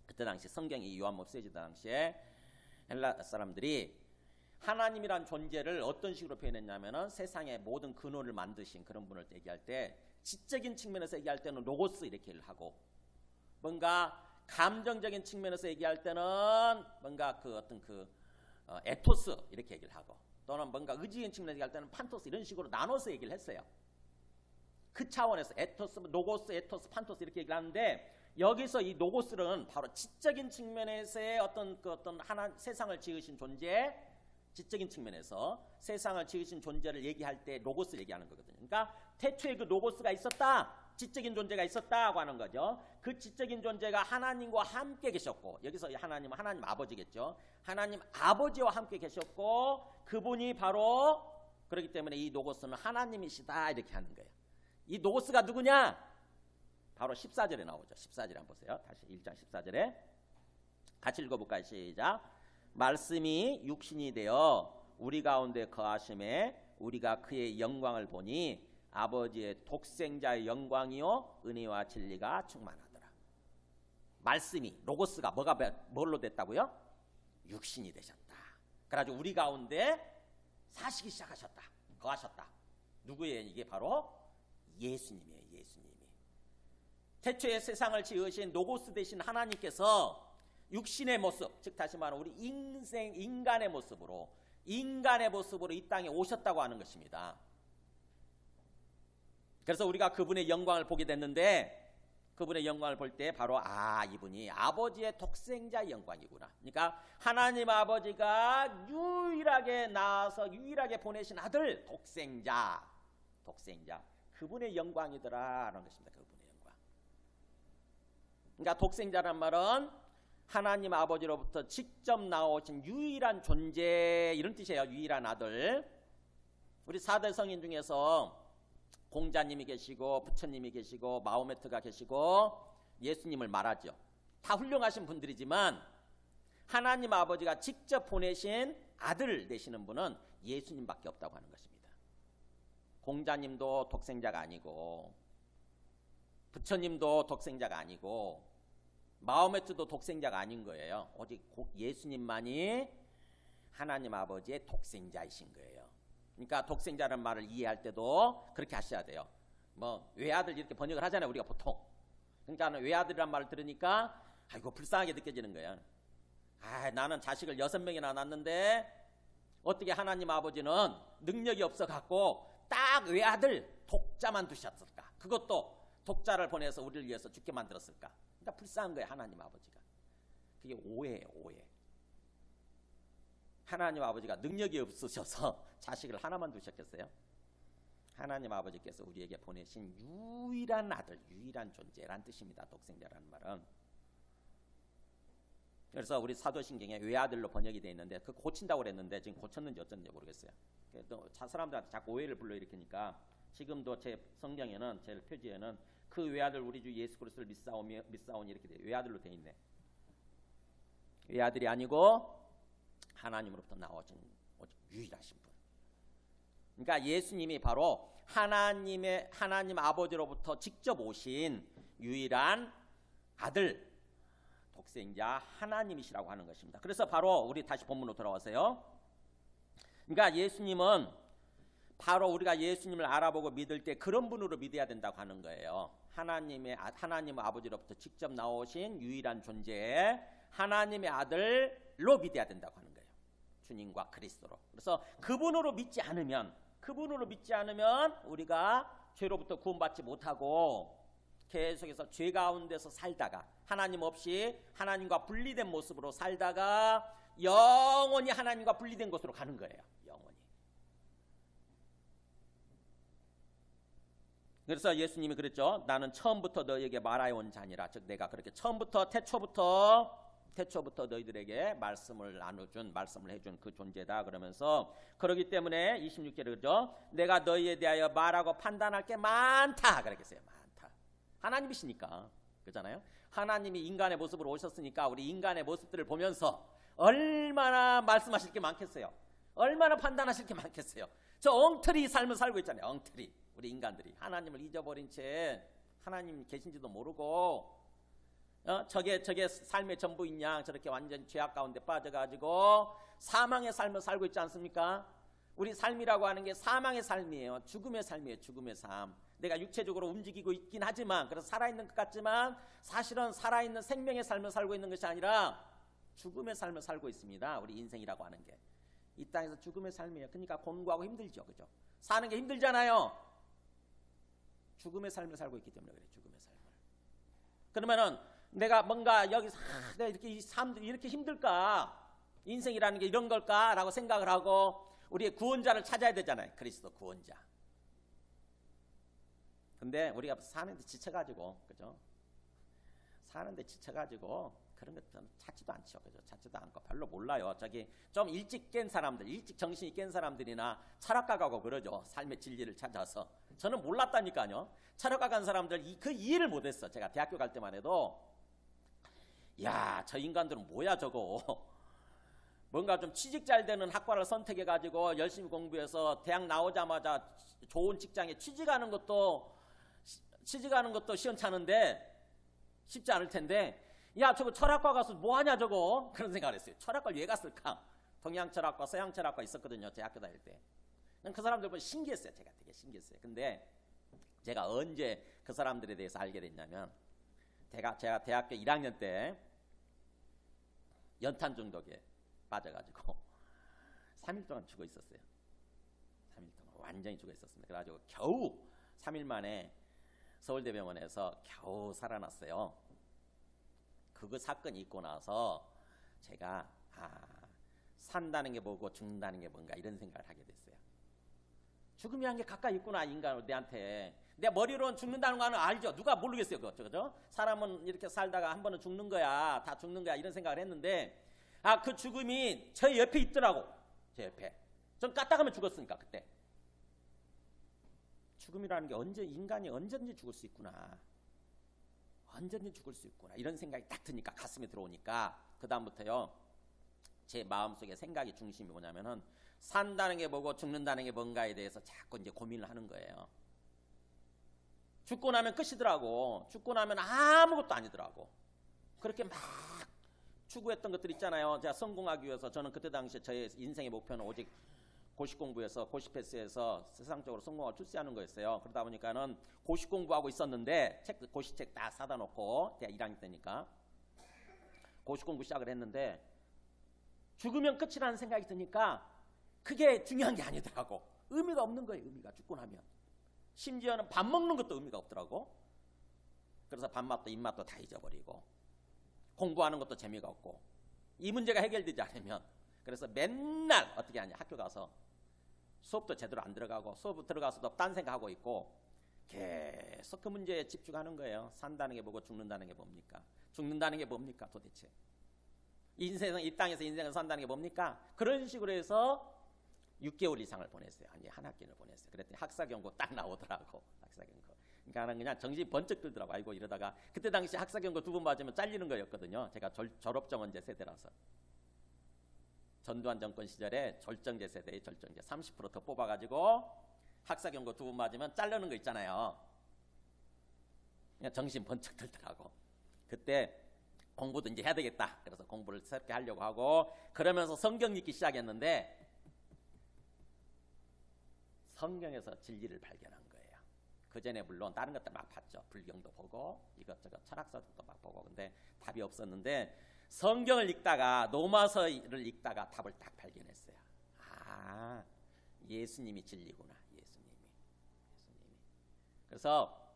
그때 당시 성경이 요한복음 쓰여지던 당시에 헬라 사람들이 하나님이란 존재를 어떤 식으로 표현했냐면은 세상의 모든 근원을 만드신 그런 분을 얘기할 때 지적인 측면에서 얘기할 때는 로고스 이렇게 하고 뭔가 감정적인 측면에서 얘기할 때는 뭔가 그 어떤 그 에토스 이렇게 얘기를 하고 또는 뭔가 의지적인 측면에서 얘기할 때는 판토스 이런 식으로 나눠서 얘기를 했어요. 그 차원에서 에토스, 로고스, 에토스, 판토스 이렇게 얘기를 하는데 여기서 이 로고스는 바로 지적인 측면에서의 어떤 그 어떤 하나 세상을 지으신 존재, 지적인 측면에서 세상을 지으신 존재를 얘기할 때 로고스를 얘기하는 거거든요. 그러니까 태초에 그 로고스가 있었다. 지적인 존재가 있었다고 하는 거죠. 그 지적인 존재가 하나님과 함께 계셨고 여기서 하나님은 하나님 아버지겠죠. 하나님 아버지와 함께 계셨고 그분이 바로 그렇기 때문에 이 로고스는 하나님이시다 이렇게 하는 거예요. 이 로고스가 누구냐? 바로 14절에 나오죠. 14절에 한번 보세요. 다시 1장 14절에 같이 읽어볼까요? 시작. 말씀이 육신이 되어 우리 가운데 거하심에 우리가 그의 영광을 보니 아버지의 독생자의 영광이요 은혜와 진리가 충만하더라. 말씀이 로고스가 뭘로 됐다고요? 육신이 되셨다. 그래가지고 우리 가운데 사시기 시작하셨다. 거하셨다. 누구예요? 이게 바로 예수님이에요. 예수님이. 태초에 세상을 지으신 로고스 되신 하나님께서 육신의 모습, 즉 다시 말하면 우리 인간의 모습으로 이 땅에 오셨다고 하는 것입니다. 그래서 우리가 그분의 영광을 보게 됐는데 그분의 영광을 볼 때 바로 이분이 아버지의 독생자의 영광이구나. 그러니까 하나님 아버지가 유일하게 낳아서 유일하게 보내신 아들 독생자 그분의 영광이더라라는 것입니다. 그분의 영광. 그러니까 독생자란 말은 하나님 아버지로부터 직접 나오신 유일한 존재 이런 뜻이에요. 유일한 아들. 우리 4대 성인 중에서 공자님이 계시고 부처님이 계시고 마호메트가 계시고 예수님을 말하죠. 다 훌륭하신 분들이지만 하나님 아버지가 직접 보내신 아들 되시는 분은 예수님밖에 없다고 하는 것입니다. 공자님도 독생자가 아니고 부처님도 독생자가 아니고 마호메트도 독생자가 아닌 거예요. 오직 예수님만이 하나님 아버지의 독생자이신 거예요. 그러니까 독생자라는 말을 이해할 때도 그렇게 하셔야 돼요. 뭐 외아들 이렇게 번역을 하잖아요, 우리가 보통. 그러니까 외아들이란 말을 들으니까 아이고 불쌍하게 느껴지는 거예요. 나는 자식을 6명이나 낳았는데 어떻게 하나님 아버지는 능력이 없어 갖고 딱 외아들 독자만 두셨을까? 그것도 독자를 보내서 우리를 위해서 죽게 만들었을까? 그러니까 불쌍한 거예요, 하나님 아버지가. 그게 오해예요, 오해. 하나님 아버지가 능력이 없으셔서 자식을 하나만 두셨겠어요? 하나님 아버지께서 우리에게 보내신 유일한 아들, 유일한 존재란 뜻입니다. 독생자라는 말은. 그래서 우리 사도신경에 외아들로 번역이 되어 있는데 그 고친다고 그랬는데 지금 고쳤는지 어쩐지 모르겠어요. 또 사람들한테 자꾸 오해를 불러일으키니까 지금도 제 성경에는, 제 표지에는 그 외아들 우리 주 예수 그리스도를 믿사오니 이렇게 돼요. 외아들로 되어 있네. 외아들이 아니고 하나님으로부터 나오신 오직 유일하신 분. 그러니까 예수님이 바로 하나님 아버지로부터 직접 오신 유일한 아들, 독생자 하나님이시라고 하는 것입니다. 그래서 바로 우리 다시 본문으로 돌아와서요. 그러니까 예수님은 바로 우리가 예수님을 알아보고 믿을 때 그런 분으로 믿어야 된다고 하는 거예요. 하나님 아버지로부터 직접 나오신 유일한 존재, 하나님의 아들로 믿어야 된다고 하는 거예요. 주님과 그리스도로. 그래서 그분으로 믿지 않으면 우리가 죄로부터 구원받지 못하고 계속해서 죄 가운데서 살다가 하나님 없이 하나님과 분리된 모습으로 살다가 영원히 하나님과 분리된 곳으로 가는 거예요. 영원히. 그래서 예수님이 그랬죠. 나는 처음부터 너희에게 말하여 온 자니라. 즉 내가 그렇게 처음부터 태초부터 너희들에게 말씀을 해준 그 존재다. 그러면서 그러기 때문에 26절에 그러죠. 내가 너희에 대하여 말하고 판단할 게 많다. 그랬겠어요. 많다. 하나님이시니까. 그렇잖아요. 하나님이 인간의 모습으로 오셨으니까 우리 인간의 모습들을 보면서 얼마나 말씀하실 게 많겠어요. 얼마나 판단하실 게 많겠어요. 저 엉터리 삶을 살고 있잖아요. 엉터리. 우리 인간들이 하나님을 잊어버린 채 하나님 계신지도 모르고 저게 삶의 전부인 양 저렇게 완전 죄악 가운데 빠져가지고 사망의 삶을 살고 있지 않습니까? 우리 삶이라고 하는 게 사망의 삶이에요. 죽음의 삶이에요. 죽음의 삶. 내가 육체적으로 움직이고 있긴 하지만, 그래서 살아있는 것 같지만 사실은 살아있는 생명의 삶을 살고 있는 것이 아니라 죽음의 삶을 살고 있습니다. 우리 인생이라고 하는 게. 이 땅에서 죽음의 삶이에요. 그러니까 곤고하고 힘들죠. 그죠? 사는 게 힘들잖아요. 죽음의 삶을 살고 있기 때문에 그래요. 죽음의 삶을. 그러면은 내가 뭔가 여기서 내가 이렇게 이 삶들이 이렇게 힘들까? 인생이라는 게 이런 걸까라고 생각을 하고 우리의 구원자를 찾아야 되잖아요. 그리스도 구원자. 근데 우리가 사는데 지쳐가지고, 그죠? 사는데 지쳐가지고 그런 것들은 찾지도 않죠. 그죠? 찾지도 않고 별로 몰라요. 저기 좀 일찍 깬 사람들, 일찍 정신이 깬 사람들이나 철학가 가고 그러죠. 삶의 진리를 찾아서. 저는 몰랐다니까요. 철학가 간 사람들 그 이해를 못했어. 제가 대학교 갈 때만 해도 야, 저 인간들은 뭐야 저거. 뭔가 좀 취직 잘 되는 학과를 선택해가지고 열심히 공부해서 대학 나오자마자 좋은 직장에 취직하는 것도 시원찮은데 쉽지 않을 텐데, 야 저거 철학과 가서 뭐하냐 저거, 그런 생각을 했어요. 철학과를 왜 갔을까? 동양 철학과, 서양 철학과 있었거든요. 제 학교 다닐 때. 그 사람들 보면 신기했어요. 제가 되게 신기했어요. 근데 제가 언제 그 사람들에 대해서 알게 됐냐면, 제가 대학교 1학년 때 연탄 중독에 빠져가지고 3일 동안 죽어 있었어요. 3일 동안 완전히 죽어 있었습니다. 그래가지고 겨우 3일 만에 서울대병원에서 겨우 살아났어요. 그거 사건이 있고 나서 제가 산다는 게 뭐고 죽는다는 게 뭔가 이런 생각을 하게 됐어요. 죽음이라는 게 가까이 있구나, 인간 내한테. 내 머리로는 죽는다는 거는 알죠. 누가 모르겠어요. 그죠? 사람은 이렇게 살다가 한 번은 죽는 거야. 다 죽는 거야. 이런 생각을 했는데 그 죽음이 제 옆에 있더라고. 제 옆에. 전 까딱하면 죽었으니까 그때. 죽음이라는 게 인간이 언제든지 죽을 수 있구나. 언제든지 죽을 수 있구나. 이런 생각이 딱 드니까, 가슴에 들어오니까 그 다음부터요. 제 마음속에 생각의 중심이 뭐냐면은 산다는 게 뭐고 죽는다는 게 뭔가에 대해서 자꾸 이제 고민을 하는 거예요. 죽고 나면 끝이더라고. 죽고 나면 아무것도 아니더라고. 그렇게 막 추구했던 것들 있잖아요. 제가 성공하기 위해서 저는 그때 당시에 저의 인생의 목표는 오직 고시 공부에서 고시 패스에서 세상적으로 성공하고 출세하는 거였어요. 그러다 보니까는 고시 공부하고 있었는데 고시책 다 사다 놓고 대학 1학년 때니까 고시 공부 시작을 했는데 죽으면 끝이라는 생각이 드니까 그게 중요한 게 아니더라고. 의미가 없는 거예요. 의미가 죽고 나면. 심지어는 밥 먹는 것도 의미가 없더라고. 그래서 밥맛도 입맛도 다 잊어버리고 공부하는 것도 재미가 없고 이 문제가 해결되지 않으면 그래서 맨날 어떻게 하냐. 학교 가서 수업도 제대로 안 들어가고 수업 들어가서도 딴 생각하고 있고 계속 그 문제에 집중하는 거예요. 산다는 게 뭐고 죽는다는 게 뭡니까? 죽는다는 게 뭡니까 도대체? 인생은 이 땅에서 인생을 산다는 게 뭡니까? 그런 식으로 해서 6개월 이상을 보냈어요. 아니 한 학기를 보냈어요. 그랬더니 학사경고 딱 나오더라고. 학사경고. 그러니까 그냥 정신이 번쩍 들더라고. 아이고 이러다가 그때 당시 학사경고 2번 맞으면 잘리는 거였거든요. 제가 졸업정원제 세대라서. 전두환 정권 시절에 절정제 세대의 절정제 30% 더 뽑아가지고 학사경고 2번 맞으면 자르는 거 있잖아요. 그냥 정신 번쩍 들더라고. 그때 공부도 이제 해야 되겠다. 그래서 공부를 새롭게 하려고 하고 그러면서 성경 읽기 시작했는데 성경에서 진리를 발견한 거예요. 그 전에 물론 다른 것들 막 봤죠. 불경도 보고 이것저것 철학서도 막 보고 근데 답이 없었는데 성경을 읽다가 로마서를 읽다가 답을 딱 발견했어요. 아, 예수님이 진리구나. 예수님이. 그래서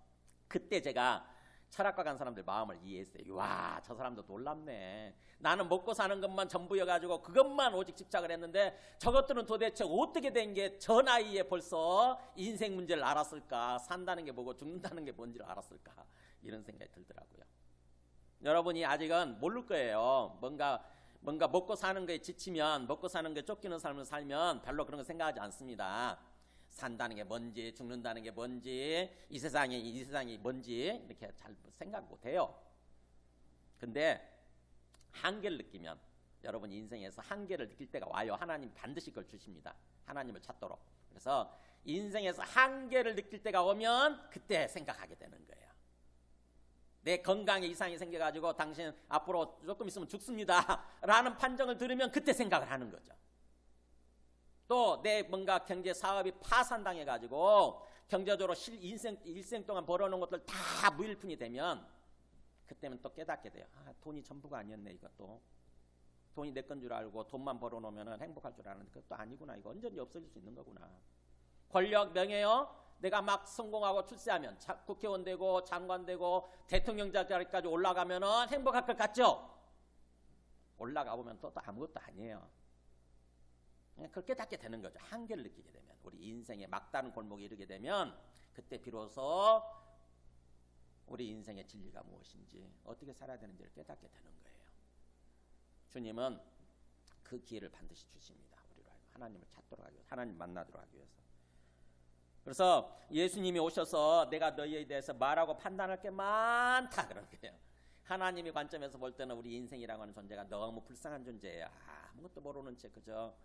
그때 제가 철학과 간 사람들 마음을 이해했어요. 와, 저 사람도 놀랍네. 나는 먹고 사는 것만 전부여가지고 그것만 오직 집착을 했는데 저것들은 도대체 어떻게 된 게 저 나이에 벌써 인생 문제를 알았을까? 산다는 게 뭐고 죽는다는 게 뭔지를 알았을까? 이런 생각이 들더라고요. 여러분이 아직은 모를 거예요. 뭔가 먹고 사는 거에 지치면 먹고 사는 거에 쫓기는 삶을 살면 별로 그런 거 생각하지 않습니다. 산다는 게 뭔지 죽는다는 게 뭔지 이 세상이 뭔지 이렇게 잘 생각 못해요. 근데 한계를 느끼면 여러분 인생에서 한계를 느낄 때가 와요. 하나님 반드시 그걸 주십니다. 하나님을 찾도록. 그래서 인생에서 한계를 느낄 때가 오면 그때 생각하게 되는 거예요. 내 건강에 이상이 생겨가지고 당신 앞으로 조금 있으면 죽습니다 라는 판정을 들으면 그때 생각을 하는 거죠. 또 내 뭔가 경제 사업이 파산당해가지고 경제적으로 일생 동안 벌어놓은 것들 다 무일푼이 되면 그때는 또 깨닫게 돼요. 아, 돈이 전부가 아니었네. 이것도 돈이 내 건 줄 알고 돈만 벌어놓으면 행복할 줄 알았는데 그것도 아니구나. 이거 언제든지 없어질 수 있는 거구나. 권력, 명예요. 내가 막 성공하고 출세하면 국회의원 되고 장관 되고 대통령 자리까지 올라가면 행복할 것 같죠? 올라가 보면 또 아무것도 아니에요. 그걸 깨닫게 되는 거죠. 한계를 느끼게 되면 우리 인생의 막다른 골목에 이르게 되면 그때 비로소 우리 인생의 진리가 무엇인지 어떻게 살아야 되는지를 깨닫게 되는 거예요. 주님은 그 기회를 반드시 주십니다. 우리로 하나님을 찾도록 하기 위해서, 하나님 만나도록 하기 위해서. 그래서 예수님이 오셔서 내가 너희에 대해서 말하고 판단할 게 많다 그런 거예요. 하나님의 관점에서 볼 때는 우리 인생이라고 하는 존재가 너무 불쌍한 존재예요. 아무것도 모르는 채 그저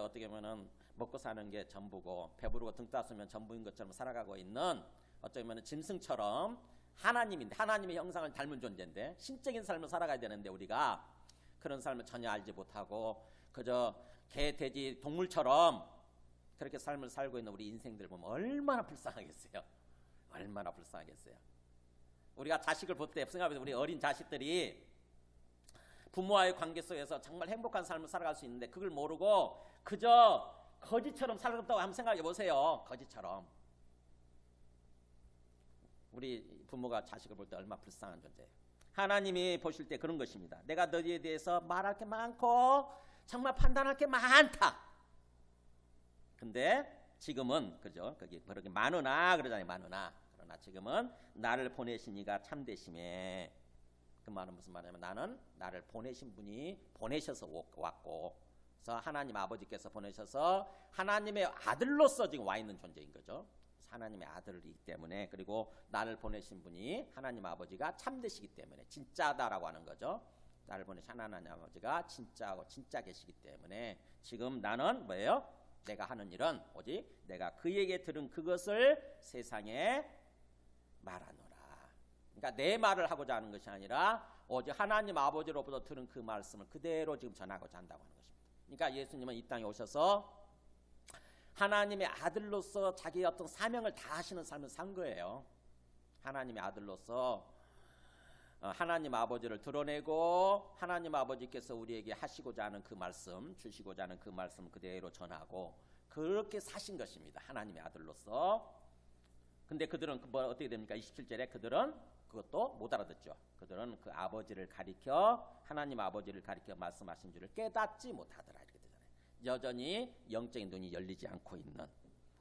어떻게 보면은 먹고 사는 게 전부고 배부르고 등 따스면 전부인 것처럼 살아가고 있는 어떻게 보면 짐승처럼 하나님의 형상을 닮은 존재인데 신적인 삶을 살아가야 되는데 우리가 그런 삶을 전혀 알지 못하고 그저 개, 돼지, 동물처럼 그렇게 삶을 살고 있는 우리 인생들 보면 얼마나 불쌍하겠어요. 얼마나 불쌍하겠어요. 우리가 자식을 볼 때 생각해보세요. 우리 어린 자식들이 부모와의 관계 속에서 정말 행복한 삶을 살아갈 수 있는데 그걸 모르고 그저 거지처럼 살았다고 한번 생각해 보세요. 거지처럼. 우리 부모가 자식을 볼 때 얼마나 불쌍한 존재예요. 하나님이 보실 때 그런 것입니다. 내가 너희에 대해서 말할 게 많고 정말 판단할 게 많다. 근데 지금은 그죠? 거기 그렇게 많으나 그러잖아요. 많으나. 그러나 지금은 나를 보내신 이가 참되심에 그 말은 무슨 말이냐면 나는 나를 보내신 분이 보내셔서 왔고 그래서 하나님 아버지께서 보내셔서 하나님의 아들로서 지금 와 있는 존재인 거죠. 하나님의 아들이기 때문에 그리고 나를 보내신 분이 하나님 아버지가 참되시기 때문에 진짜다라고 하는 거죠. 나를 보내신 하나님 아버지가 진짜하고 진짜 계시기 때문에 지금 나는 뭐예요? 내가 하는 일은 오직 내가 그에게 들은 그것을 세상에 말하노라. 그러니까 내 말을 하고자 하는 것이 아니라 오직 하나님 아버지로부터 들은 그 말씀을 그대로 지금 전하고자 한다고 하는 것입니다. 그러니까 예수님은 이 땅에 오셔서 하나님의 아들로서 자기의 어떤 사명을 다하시는 삶을 산 거예요. 하나님의 아들로서 하나님 아버지를 드러내고 하나님 아버지께서 우리에게 하시고자 하는 그 말씀, 주시고자 하는 그 말씀 그대로 전하고 그렇게 사신 것입니다. 하나님의 아들로서. 근데 그들은 어떻게 됩니까? 27절에 그들은 그것도 못 알아듣죠. 그들은 그 아버지를 가리켜 하나님 아버지를 가리켜 말씀하신 줄을 깨닫지 못하더라 이렇게 되잖아요. 여전히 영적인 눈이 열리지 않고 있는,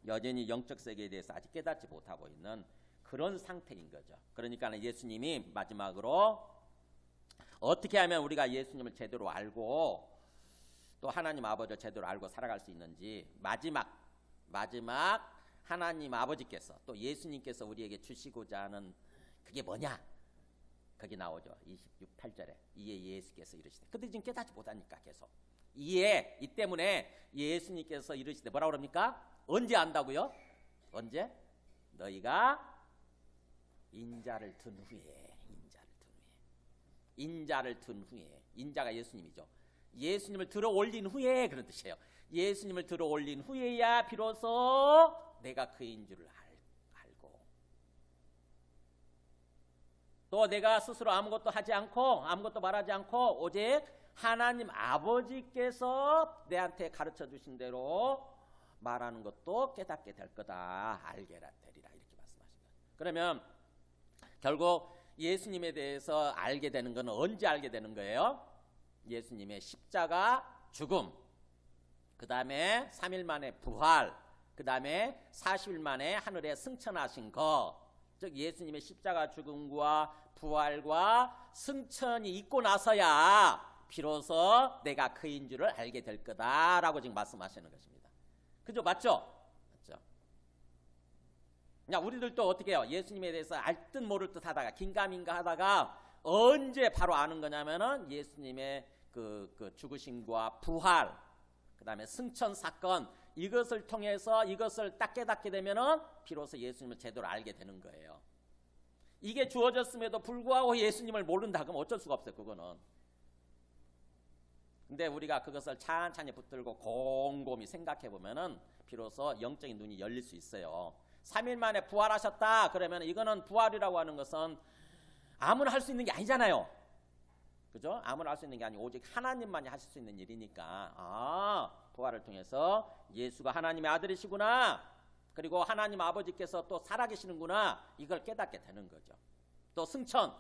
여전히 영적 세계에 대해서 아직 깨닫지 못하고 있는 그런 상태인 거죠. 그러니까 예수님이 마지막으로 어떻게 하면 우리가 예수님을 제대로 알고 또 하나님 아버지를 제대로 알고 살아갈 수 있는지 마지막 하나님 아버지께서 또 예수님께서 우리에게 주시고자 하는 그게 뭐냐? 거기 나오죠. 28절에 이에 예수께서 이르시되 그들이 지금 깨닫지 못하니까 계속 이 때문에 예수님께서 이르시되 뭐라고 그럽니까? 언제 안다고요? 언제? 너희가 인자를 든 후에 인자가 예수님이죠. 예수님을 들어 올린 후에 그런 뜻이에요. 예수님을 들어 올린 후에야 비로소 내가 그인 줄을 알고 또 내가 스스로 아무것도 하지 않고 아무것도 말하지 않고 오직 하나님 아버지께서 내한테 가르쳐 주신 대로 말하는 것도 깨닫게 될 거다. 알게 되리라 이렇게 말씀하신 거예요. 그러면 결국 예수님에 대해서 알게 되는 것은 언제 알게 되는 거예요? 예수님의 십자가 죽음, 그 다음에 3일 만에 부활, 그 다음에 40일 만에 하늘에 승천하신 것, 즉 예수님의 십자가 죽음과 부활과 승천이 있고 나서야 비로소 내가 그인 줄을 알게 될 거다라고 지금 말씀하시는 것입니다. 그죠? 맞죠? 우리들도 어떻게 해요? 예수님에 대해서 알 듯 모를 듯 하다가 긴가민가 하다가 언제 바로 아는 거냐면은 예수님의 그 죽으심과 부활, 그 다음에 승천 사건 이것을 통해서 이것을 딱 깨닫게 되면은 비로소 예수님을 제대로 알게 되는 거예요. 이게 주어졌음에도 불구하고 예수님을 모른다 그러면 어쩔 수가 없어요. 그거는. 근데 우리가 그것을 찬찬히 붙들고 곰곰이 생각해 보면은 비로소 영적인 눈이 열릴 수 있어요. 3일 만에 부활하셨다 그러면 이거는 부활이라고 하는 것은 아무나 할 수 있는 게 아니잖아요. 그죠? 아무나 할 수 있는 게 아니고 오직 하나님만이 하실 수 있는 일이니까 부활을 통해서 예수가 하나님의 아들이시구나, 그리고 하나님 아버지께서 또 살아계시는구나, 이걸 깨닫게 되는 거죠. 또 승천,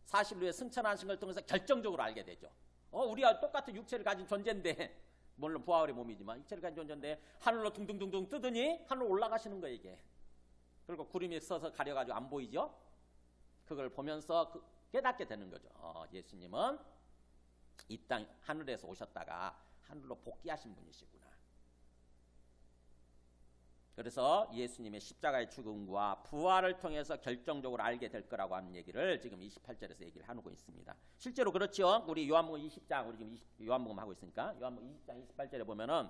40일 후에 승천하신 걸 통해서 결정적으로 알게 되죠. 우리가 똑같은 육체를 가진 존재인데, 물론 부활의 몸이지만 육체를 가진 존재인데 하늘로 둥둥둥둥 뜨더니 하늘로 올라가시는 거예요 이게. 그리고 구름이 써서 가려가지고 안 보이죠. 그걸 보면서 깨닫게 되는 거죠. 예수님은 이 땅 하늘에서 오셨다가 하늘로 복귀하신 분이시구나. 그래서 예수님의 십자가의 죽음과 부활을 통해서 결정적으로 알게 될 거라고 하는 얘기를 지금 28절에서 얘기를 하고 있습니다. 실제로 그렇죠. 우리 요한복음 20장, 우리 지금 요한복음 하고 있으니까 요한복음 20장 28절에 보면은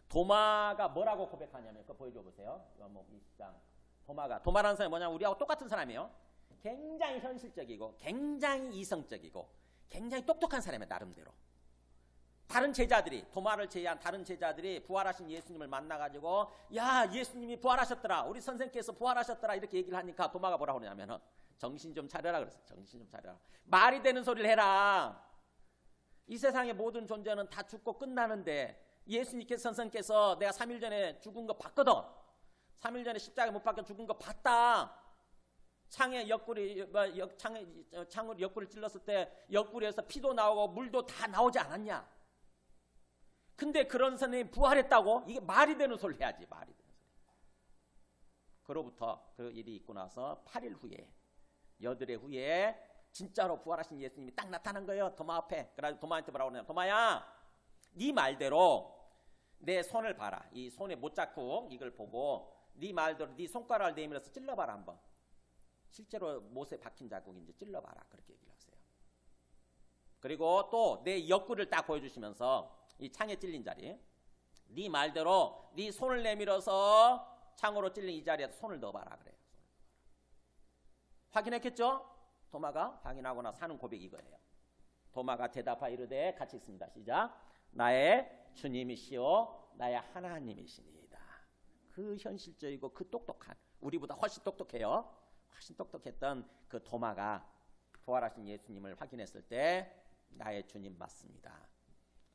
도마가 뭐라고 고백하냐면 그거 보여줘 보세요. 요한복음 20장. 도마라는 사람이 뭐냐면 우리하고 똑같은 사람이에요. 굉장히 현실적이고 굉장히 이성적이고 굉장히 똑똑한 사람이에요. 나름대로. 다른 제자들이, 도마를 제외한 다른 제자들이 부활하신 예수님을 만나가지고 야 예수님이 부활하셨더라, 우리 선생님께서 부활하셨더라 이렇게 얘기를 하니까 도마가 뭐라고 그러냐면은 정신 좀 차려라 그랬어요. 정신 좀 차려라. 말이 되는 소리를 해라. 이 세상의 모든 존재는 다 죽고 끝나는데 예수님께서 선생님께서 내가 3일 전에 죽은 거 봤거든. 3일 전에 십자가에 못 박혀 죽은 거 봤다. 창으로 옆구리 찔렀을 때 옆구리에서 피도 나오고 물도 다 나오지 않았냐. 근데 그런 선생님이 부활했다고? 이게 말이 되는 소리 해야지. 말이 되는 소리. 그로부터 그 일이 있고 나서 8일 후에, 여드레 후에 진짜로 부활하신 예수님이 딱 나타난 거예요. 도마 앞에. 그래서 도마한테 뭐라고 그러냐. 도마야, 네 말대로 내 손을 봐라. 이 손에 못자국 이걸 보고 네 말대로 네 손가락을 내밀어서 찔러봐라 한번. 실제로 못에 박힌 자국인지 찔러봐라. 그렇게 얘기를 하세요. 그리고 또 내 옆구리를 딱 보여주시면서 이 창에 찔린 자리, 네 말대로 네 손을 내밀어서 창으로 찔린 이 자리에 손을 넣어봐라 그래요. 확인했겠죠? 도마가 확인하고 나서 하는 고백이 이거예요. 도마가 대답하여 이르되 같이 있습니다. 시작. 나의 주님이시요 나의 하나님이시니이다. 그 현실적이고 그 똑똑한, 우리보다 훨씬 똑똑해요. 훨씬 똑똑했던 그 도마가 부활하신 예수님을 확인했을 때 나의 주님 맞습니다.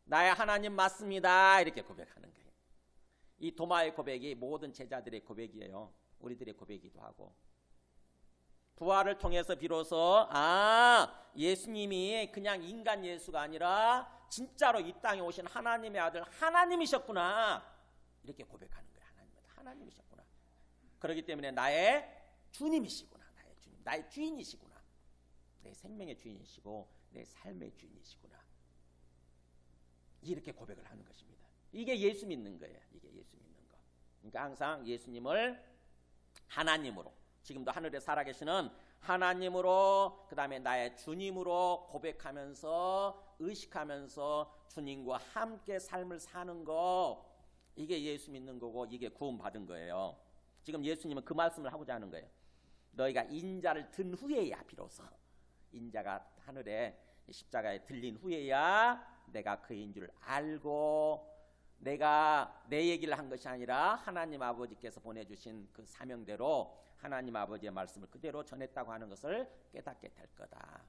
나의 하나님 맞습니다. 이렇게 고백하는 거예요. 이 도마의 고백이 모든 제자들의 고백이에요. 우리들의 고백이기도 하고. 부활을 통해서 비로소 예수님이 그냥 인간 예수가 아니라 진짜로 이 땅에 오신 하나님의 아들 하나님이셨구나. 이렇게 고백하는 거예요. 하나님이셨구나. 그렇기 때문에 나의 주님이시구나. 나의 주님, 나의 주인이시구나. 내 생명의 주인이시고 내 삶의 주인이시구나. 이렇게 고백을 하는 것입니다. 이게 예수 믿는 거예요. 이게 예수 믿는 거. 그러니까 항상 예수님을 하나님으로, 지금도 하늘에 살아계시는 하나님으로, 그 다음에 나의 주님으로 고백하면서 의식하면서 주님과 함께 삶을 사는 거, 이게 예수 믿는 거고 이게 구원받은 거예요. 지금 예수님은 그 말씀을 하고자 하는 거예요. 너희가 인자를 든 후에야 비로소, 인자가 하늘에 십자가에 들린 후에야 내가 그인 줄 알고, 내가 내 얘기를 한 것이 아니라 하나님 아버지께서 보내주신 그 사명대로 하나님 아버지의 말씀을 그대로 전했다고 하는 것을 깨닫게 될 거다.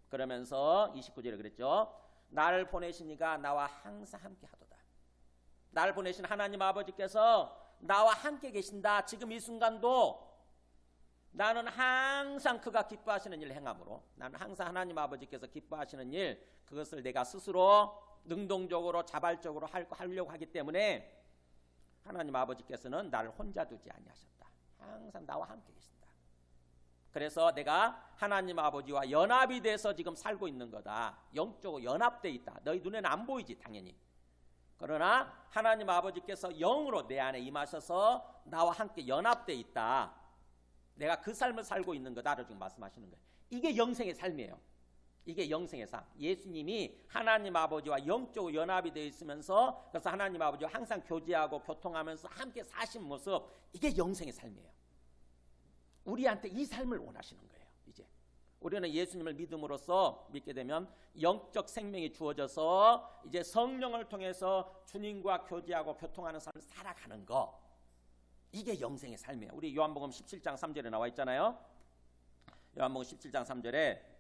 그러면서 29절에 그랬죠. 나를 보내신 이가 나와 항상 함께 하도다. 나를 보내신 하나님 아버지께서 나와 함께 계신다. 지금 이 순간도 나는 항상 그가 기뻐하시는 일을 행함으로, 나는 항상 하나님 아버지께서 기뻐하시는 일, 그것을 내가 스스로 능동적으로 자발적으로 하려고 하기 때문에 하나님 아버지께서는 나를 혼자 두지 아니하셨다. 항상 나와 함께 계신다. 그래서 내가 하나님 아버지와 연합이 돼서 지금 살고 있는 거다. 영적으로 연합돼 있다. 너희 눈에는 안 보이지 당연히. 그러나 하나님 아버지께서 영으로 내 안에 임하셔서 나와 함께 연합돼 있다. 내가 그 삶을 살고 있는 거다라고 지금 말씀하시는 거예요. 이게 영생의 삶이에요. 이게 영생의 삶. 예수님이 하나님 아버지와 영적으로 연합이 되어 있으면서, 그래서 하나님 아버지와 항상 교제하고 교통하면서 함께 사신 모습, 이게 영생의 삶이에요. 우리한테 이 삶을 원하시는 거예요. 이제 우리는 예수님을 믿음으로써, 믿게 되면 영적 생명이 주어져서 이제 성령을 통해서 주님과 교제하고 교통하는 삶을 살아가는 거, 이게 영생의 삶이에요. 우리 요한복음 17장 3절에 나와 있잖아요. 요한복음 17장 3절에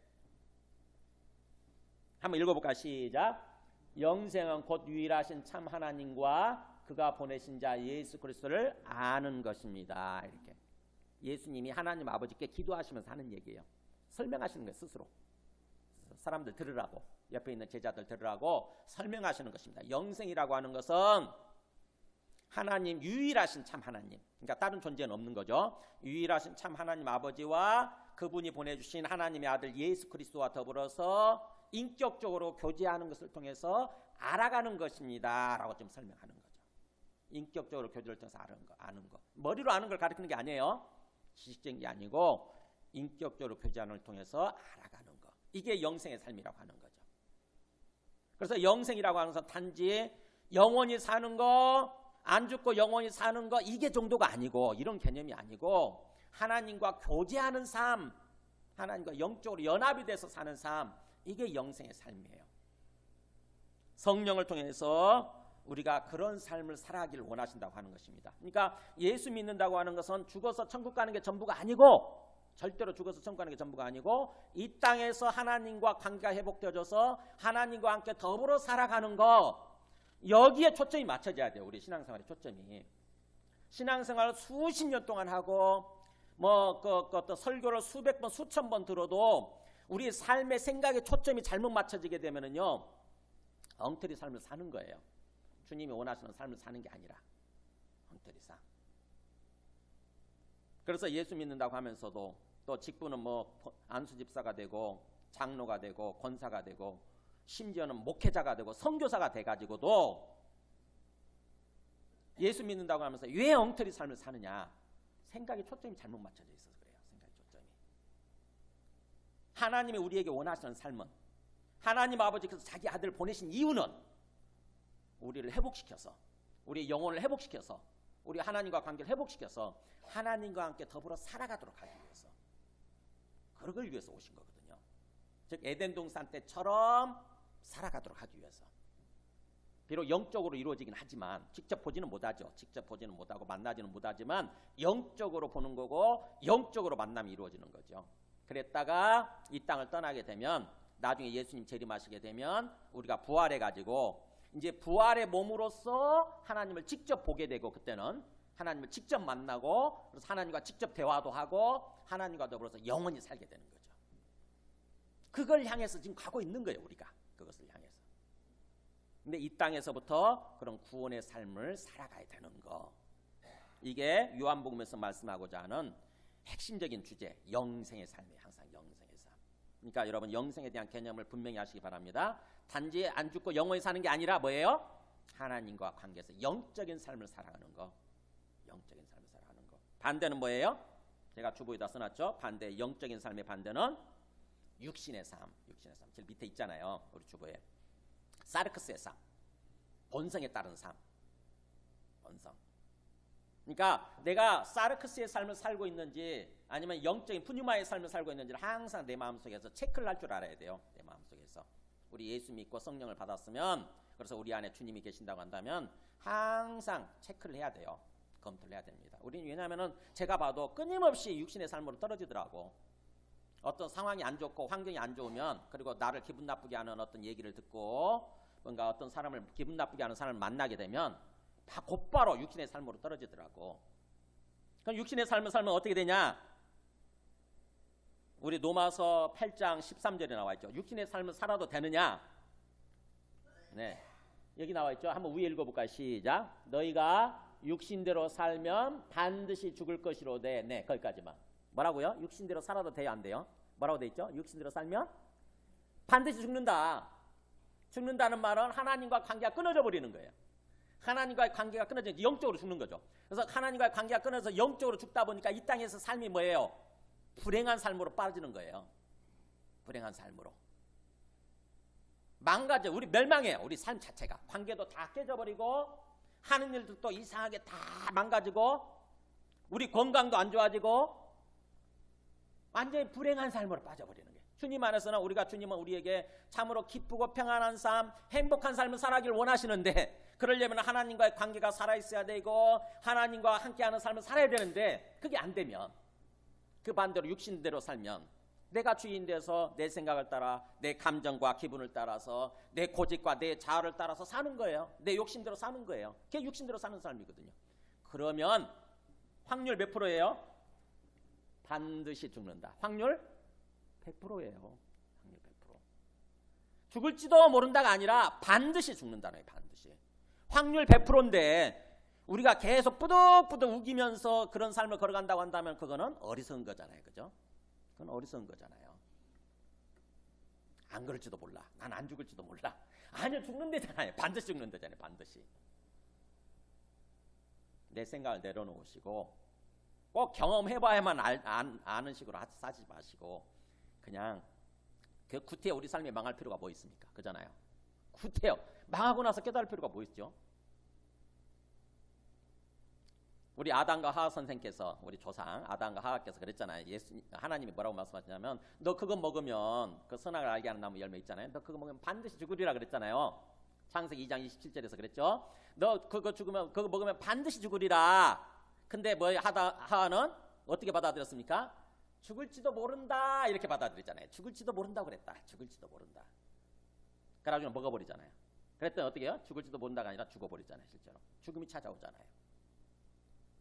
한번 읽어볼까? 시작. 영생은 곧 유일하신 참 하나님과 그가 보내신 자 예수 그리스도를 아는 것입니다. 이렇게 예수님이 하나님 아버지께 기도하시면서 하는 얘기예요. 설명하시는 거예요. 스스로 사람들 들으라고, 옆에 있는 제자들 들으라고 설명하시는 것입니다. 영생이라고 하는 것은 하나님, 유일하신 참 하나님, 그러니까 다른 존재는 없는 거죠. 유일하신 참 하나님 아버지와 그분이 보내주신 하나님의 아들 예수 그리스도와 더불어서 인격적으로 교제하는 것을 통해서 알아가는 것입니다 라고 좀 설명하는 거죠. 인격적으로 교제를 통해서 아는 거. 머리로 아는 걸 가르치는 게 아니에요. 지식적인 게 아니고 인격적으로 교제하는 걸 통해서 알아가는 거. 이게 영생의 삶이라고 하는 거죠. 그래서 영생이라고 하는 것은 단지 영원히 사는 거, 안 죽고 영원히 사는 거, 이게 정도가 아니고, 이런 개념이 아니고, 하나님과 교제하는 삶, 하나님과 영적으로 연합이 돼서 사는 삶, 이게 영생의 삶이에요. 성령을 통해서 우리가 그런 삶을 살아가기를 원하신다고 하는 것입니다. 그러니까 예수 믿는다고 하는 것은 죽어서 천국 가는 게 전부가 아니고, 절대로 죽어서 천국 가는 게 전부가 아니고, 이 땅에서 하나님과 관계가 회복되어져서 하나님과 함께 더불어 살아가는 거, 여기에 초점이 맞춰져야 돼요. 우리 신앙생활의 초점이. 신앙생활을 수십 년 동안 하고 또 설교를 수백 번 수천 번 들어도 우리 삶의 생각의 초점이 잘못 맞춰지게 되면은요, 엉터리 삶을 사는 거예요. 주님이 원하시는 삶을 사는 게 아니라 엉터리 삶. 그래서 예수 믿는다고 하면서도 또 직분은 안수 집사가 되고 장로가 되고 권사가 되고 심지어는 목회자가 되고 선교사가 돼가지고도 예수 믿는다고 하면서 왜 엉터리 삶을 사느냐? 생각의 초점이 잘못 맞춰져 있어서 그래요. 생각의 초점이. 하나님이 우리에게 원하시는 삶은, 하나님 아버지께서 자기 아들을 보내신 이유는 우리를 회복시켜서, 우리의 영혼을 회복시켜서 우리 하나님과 관계를 회복시켜서 하나님과 함께 더불어 살아가도록 하기 위해서, 그러기 위해서 오신 거거든요. 즉 에덴 동산 때처럼 살아가도록 하기 위해서. 비록 영적으로 이루어지긴 하지만 직접 보지는 못하죠. 직접 보지는 못하고 만나지는 못하지만 영적으로 보는 거고 영적으로 만남이 이루어지는 거죠. 그랬다가 이 땅을 떠나게 되면 나중에 예수님 재림하시게 되면 우리가 부활해가지고 이제 부활의 몸으로서 하나님을 직접 보게 되고, 그때는 하나님을 직접 만나고 그래서 하나님과 직접 대화도 하고 하나님과 더불어서 영원히 살게 되는 거죠. 그걸 향해서 지금 가고 있는 거예요. 우리가 그것을 향해서. 근데 이 땅에서부터 그런 구원의 삶을 살아가야 되는 거, 이게 요한복음에서 말씀하고자 하는 핵심적인 주제, 영생의 삶이에요. 항상 영생의 삶. 그러니까 여러분 영생에 대한 개념을 분명히 하시기 바랍니다. 단지 안 죽고 영원히 사는 게 아니라 뭐예요? 하나님과 관계에서 영적인 삶을 살아가는 거. 영적인 삶을 살아가는 거. 반대는 뭐예요? 제가 주보에다 써놨죠. 반대, 영적인 삶의 반대는 육신의 삶. 육신의 삶. 제일 밑에 있잖아요. 우리 주보에. 사르크스의 삶. 본성에 따른 삶. 본성. 그러니까 내가 사르크스의 삶을 살고 있는지 아니면 영적인 푸뉴마의 삶을 살고 있는지를 항상 내 마음속에서 체크를 할 줄 알아야 돼요. 내 마음속에서. 우리 예수 믿고 성령을 받았으면, 그래서 우리 안에 주님이 계신다고 한다면 항상 체크를 해야 돼요. 검토를 해야 됩니다. 우리는 왜냐하면 제가 봐도 끊임없이 육신의 삶으로 떨어지더라고. 어떤 상황이 안 좋고 환경이 안 좋으면, 그리고 나를 기분 나쁘게 하는 어떤 얘기를 듣고 뭔가 어떤 사람을 기분 나쁘게 하는 사람을 만나게 되면 다 곧바로 육신의 삶으로 떨어지더라고. 그럼 육신의 삶을 살면 어떻게 되냐? 우리 로마서 8장 13절에 나와 있죠. 육신의 삶을 살아도 되느냐? 네, 여기 나와 있죠. 한번 위에 읽어볼까요? 시작. 너희가 육신대로 살면 반드시 죽을 것이로되. 네, 거기까지만. 뭐라고요? 육신대로 살아도 돼요, 안 돼요? 뭐라고 돼 있죠? 육신대로 살면 반드시 죽는다. 죽는다는 말은 하나님과 관계가 끊어져 버리는 거예요. 하나님과의 관계가 끊어져 영적으로 죽는 거죠. 그래서 하나님과의 관계가 끊어서 영적으로 죽다 보니까 이 땅에서 삶이 뭐예요? 불행한 삶으로 빠지는 거예요. 불행한 삶으로. 망가져. 우리 멸망해요. 우리 삶 자체가. 관계도 다 깨져버리고 하는 일도 이상하게 다 망가지고 우리 건강도 안 좋아지고 완전히 불행한 삶으로 빠져버리는 거예요. 주님 안에서는 우리가 주님은 우리에게 참으로 기쁘고 평안한 삶, 행복한 삶을 살아가길 원하시는데, 그러려면 하나님과의 관계가 살아있어야 되고 하나님과 함께하는 삶을 살아야 되는데, 그게 안 되면, 그 반대로 육신대로 살면 내가 주인 돼서 내 생각을 따라 내 감정과 기분을 따라서 내 고집과 내 자아를 따라서 사는 거예요. 내 욕심대로 사는 거예요. 그게 육신대로 사는 삶이거든요. 그러면 확률 몇 프로예요? 반드시 죽는다. 확률 100%예요. 확률 100%. 죽을지도 모른다가 아니라 반드시 죽는다는 거예요. 반드시. 확률 100%인데 우리가 계속 뿌득뿌득 우기면서 그런 삶을 걸어간다고 한다면 그거는 어리석은 거잖아요. 그죠? 그건 어리석은 거잖아요. 안 그럴지도 몰라. 난 안 죽을지도 몰라. 아니요, 죽는다잖아요. 반드시 죽는다잖아요. 반드시. 내 생각을 내려놓으시고 꼭 경험해봐야만 아는 식으로 사지 마시고 그냥 그 구태여 우리 삶이 망할 필요가 뭐 있습니까? 그잖아요. 구태여 망하고 나서 깨달을 필요가 뭐 있죠? 우리 아담과 하와 선생께서, 우리 조상 아담과 하와께서 그랬잖아요. 하나님이 뭐라고 말씀하시냐면 너 그거 먹으면, 그 선악을 알게 하는 나무 열매 있잖아요. 너 그거 먹으면 반드시 죽으리라 그랬잖아요. 창세기 2장 27절에서 그랬죠. 너 그거 먹으면 반드시 죽으리라. 근데 뭐 하와는 어떻게 받아들였습니까? 죽을지도 모른다 이렇게 받아들였잖아요. 죽을지도 모른다고 그랬다. 죽을지도 모른다. 그래가지고 먹어버리잖아요. 그랬더니 어떻게 해요? 죽을지도 모른다가 아니라 죽어버리잖아요. 실제로 죽음이 찾아오잖아요.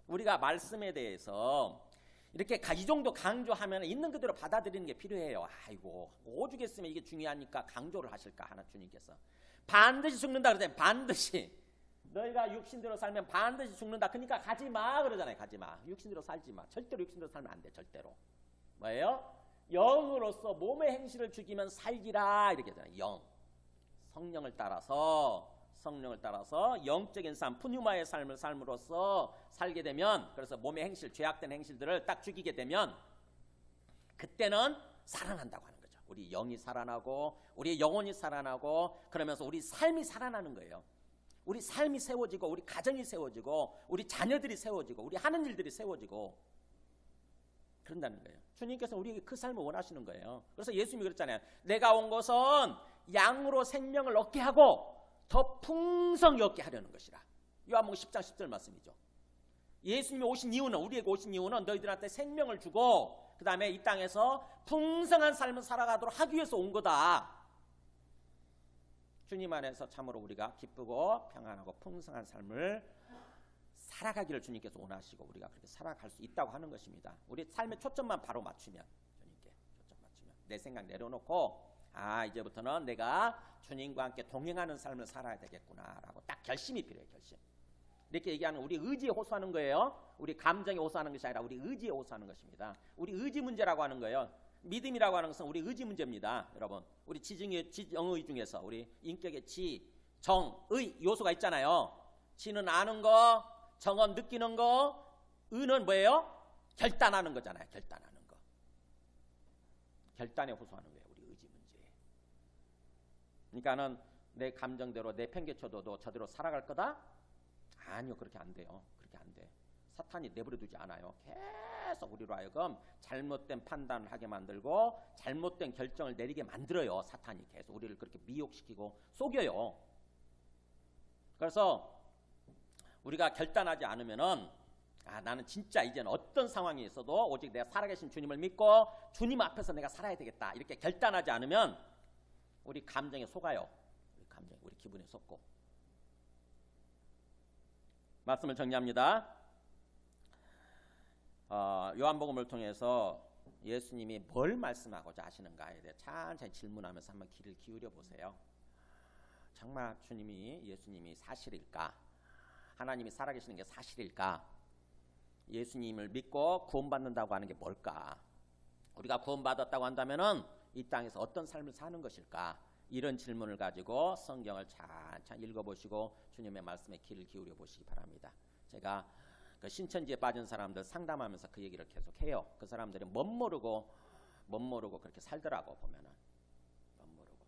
우리가 말씀에 대해서 이렇게 이 정도 강조하면 있는 그대로 받아들이는 게 필요해요. 아이고 오죽했으면 이게 중요하니까 강조를 하실까 하나 주님께서. 반드시 죽는다 그러잖아요. 반드시. 너희가 육신대로 살면 반드시 죽는다. 그러니까 가지마 그러잖아요. 가지마. 육신대로 살지 마. 절대로 육신대로 살면 안 돼. 절대로. 뭐예요? 영으로서 몸의 행실을 죽이면 살기라 이렇게 하잖아요. 영. 성령을 따라서 영적인 삶, 푸뉴마의 삶을 삶으로써 살게 되면, 그래서 몸의 행실, 죄악된 행실들을 딱 죽이게 되면 그때는 살아난다고 하는 거죠. 우리 영이 살아나고 우리 영혼이 살아나고 그러면서 우리 삶이 살아나는 거예요. 우리 삶이 세워지고 우리 가정이 세워지고 우리 자녀들이 세워지고 우리 하는 일들이 세워지고 그런다는 거예요. 주님께서 우리에게 그 삶을 원하시는 거예요. 그래서 예수님이 그랬잖아요. 내가 온 것은 양으로 생명을 얻게 하고 더 풍성히 얻게 하려는 것이라. 요한복음 10장 10절 말씀이죠. 예수님이 오신 이유는, 우리에게 오신 이유는 너희들한테 생명을 주고 그 다음에 이 땅에서 풍성한 삶을 살아가도록 하기 위해서 온 거다. 주님 안에서 참으로 우리가 기쁘고 평안하고 풍성한 삶을 살아가기를 주님께서 원하시고 우리가 그렇게 살아갈 수 있다고 하는 것입니다. 우리 삶의 초점만 바로 맞추면, 주님께 초점 맞추면 내 생각 내려놓고 이제부터는 내가 주님과 함께 동행하는 삶을 살아야 되겠구나라고 딱 결심이 필요해요. 결심. 이렇게 얘기하는, 우리 의지에 호소하는 거예요. 우리 감정에 호소하는 것이 아니라 우리 의지에 호소하는 것입니다. 우리 의지 문제라고 하는 거예요. 믿음이라고 하는 것은 우리 의지 문제입니다. 여러분, 우리 지정의 중에서 우리 인격의 지, 정, 의 요소가 있잖아요. 지는 아는 거, 정은 느끼는 거, 의는 뭐예요? 결단하는 거잖아요. 결단하는 거. 결단에 호소하는 거예요. 우리 의지 문제. 그러니까는 내 감정대로 내 편개쳐도 저대로 살아갈 거다? 아니요, 그렇게 안 돼요. 그렇게 안 돼. 사탄이 내버려두지 않아요. 계속 우리로 하여금 잘못된 판단을 하게 만들고 잘못된 결정을 내리게 만들어요. 사탄이 계속 우리를 그렇게 미혹시키고 속여요. 그래서 우리가 결단하지 않으면은 나는 진짜 이제는 어떤 상황이 있어도 오직 내가 살아계신 주님을 믿고 주님 앞에서 내가 살아야 되겠다. 이렇게 결단하지 않으면 우리 감정에 속아요. 우리 기분에 속고. 말씀을 정리합니다. 요한복음을 통해서 예수님이 뭘 말씀하고자 하시는가에 대해 천천히 질문하면서 한번 귀를 기울여 보세요. 정말 예수님이 사실일까? 하나님이 살아계시는 게 사실일까? 예수님을 믿고 구원받는다고 하는 게 뭘까? 우리가 구원받았다고 한다면은 이 땅에서 어떤 삶을 사는 것일까? 이런 질문을 가지고 성경을 찬찬히 읽어보시고 주님의 말씀에 귀를 기울여 보시기 바랍니다. 제가 그 신천지에 빠진 사람들 상담하면서 그 얘기를 계속 해요. 그 사람들이 못 모르고 그렇게 살더라고. 보면은 못 모르고.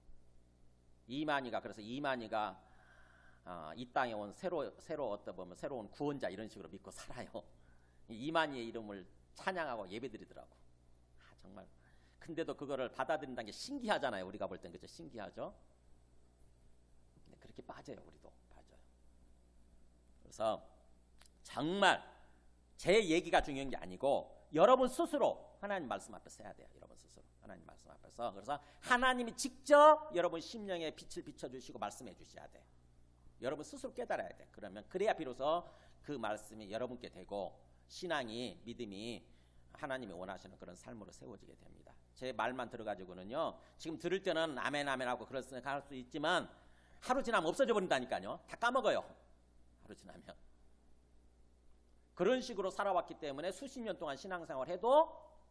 그래서 이만희가 이 땅에 온 새로 어떤 보면 새로운 구원자 이런 식으로 믿고 살아요. 이만희의 이름을 찬양하고 예배드리더라고. 정말. 근데도 그거를 받아들인다는 게 신기하잖아요. 우리가 볼 땐 그죠? 신기하죠? 근데 그렇게 빠져요. 우리도 빠져요. 그래서 정말 제 얘기가 중요한 게 아니고 여러분 스스로 하나님 말씀 앞에 서야 돼요. 여러분 스스로 하나님 말씀 앞에서. 그래서 하나님이 직접 여러분 심령에 빛을 비춰주시고 말씀해 주셔야 돼요. 여러분 스스로 깨달아야 돼. 그래야 비로소 그 말씀이 여러분께 되고 신앙이, 믿음이 하나님이 원하시는 그런 삶으로 세워지게 됩니다. 제 말만 들어가지고는요, 지금 들을 때는 아멘 하고 그럴 수 있지만 하루 지나면 없어져 버린다니까요. 다 까먹어요. 하루 지나면. 그런 식으로 살아왔기 때문에 수십 년 동안 신앙생활 해도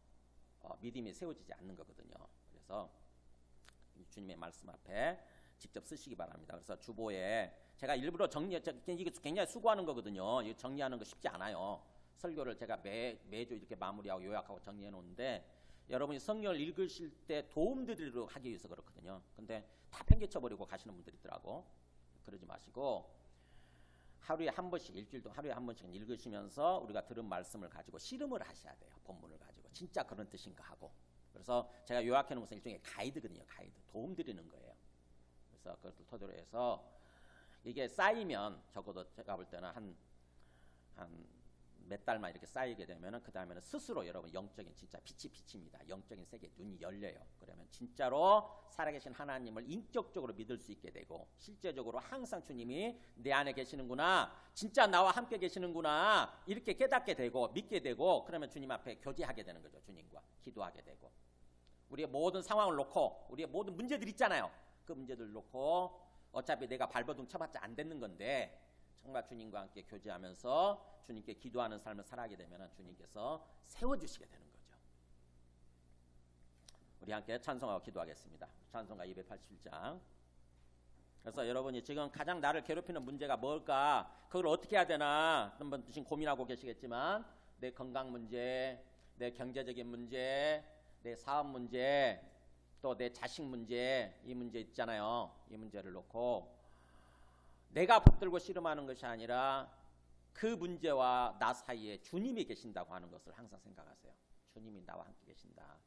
믿음이 세워지지 않는 거거든요. 그래서 주님의 말씀 앞에 직접 쓰시기 바랍니다. 그래서 주보에 제가 일부러 이게 굉장히 수고하는 거거든요. 이거 정리하는 거 쉽지 않아요. 설교를 제가 매주 이렇게 마무리하고 요약하고 정리해 놓는데 여러분이 성경을 읽으실 때 도움드리도록 하기 위해서 그렇거든요. 근데 다 팽개쳐버리고 가시는 분들이 있더라고. 그러지 마시고 하루에 한 번씩, 일주일도 하루에 한 번씩 읽으시면서 우리가 들은 말씀을 가지고 씨름을 하셔야 돼요. 본문을 가지고 진짜 그런 뜻인가 하고. 그래서 제가 요약해 놓은 것은 일종의 가이드거든요. 가이드. 도움드리는 거예요. 그래서 그것을 토대로 해서 이게 쌓이면 적어도 제가 볼 때는 한 몇 달만 이렇게 쌓이게 되면은 그 다음에는 스스로 여러분 영적인 진짜 빛입니다. 영적인 세계에 눈이 열려요. 그러면 진짜로 살아계신 하나님을 인격적으로 믿을 수 있게 되고 실제적으로 항상 주님이 내 안에 계시는구나, 진짜 나와 함께 계시는구나 이렇게 깨닫게 되고 믿게 되고 그러면 주님 앞에 교제하게 되는 거죠. 주님과 기도하게 되고 우리의 모든 상황을 놓고 우리의 모든 문제들 있잖아요. 그 문제들 놓고 어차피 내가 발버둥 쳐봤자 안 되는 건데 정말 주님과 함께 교제하면서 주님께 기도하는 삶을 살아가게 되면 주님께서 세워주시게 되는 거죠. 우리 함께 찬송하고 기도하겠습니다. 찬송가 287장. 그래서 여러분이 지금 가장 나를 괴롭히는 문제가 뭘까? 그걸 어떻게 해야 되나? 한번 지금 고민하고 계시겠지만 내 건강 문제, 내 경제적인 문제, 내 사업 문제, 또 내 자식 문제, 이 문제 있잖아요. 이 문제를 놓고 내가 붙들고 씨름하는 것이 아니라 그 문제와 나 사이에 주님이 계신다고 하는 것을 항상 생각하세요. 주님이 나와 함께 계신다.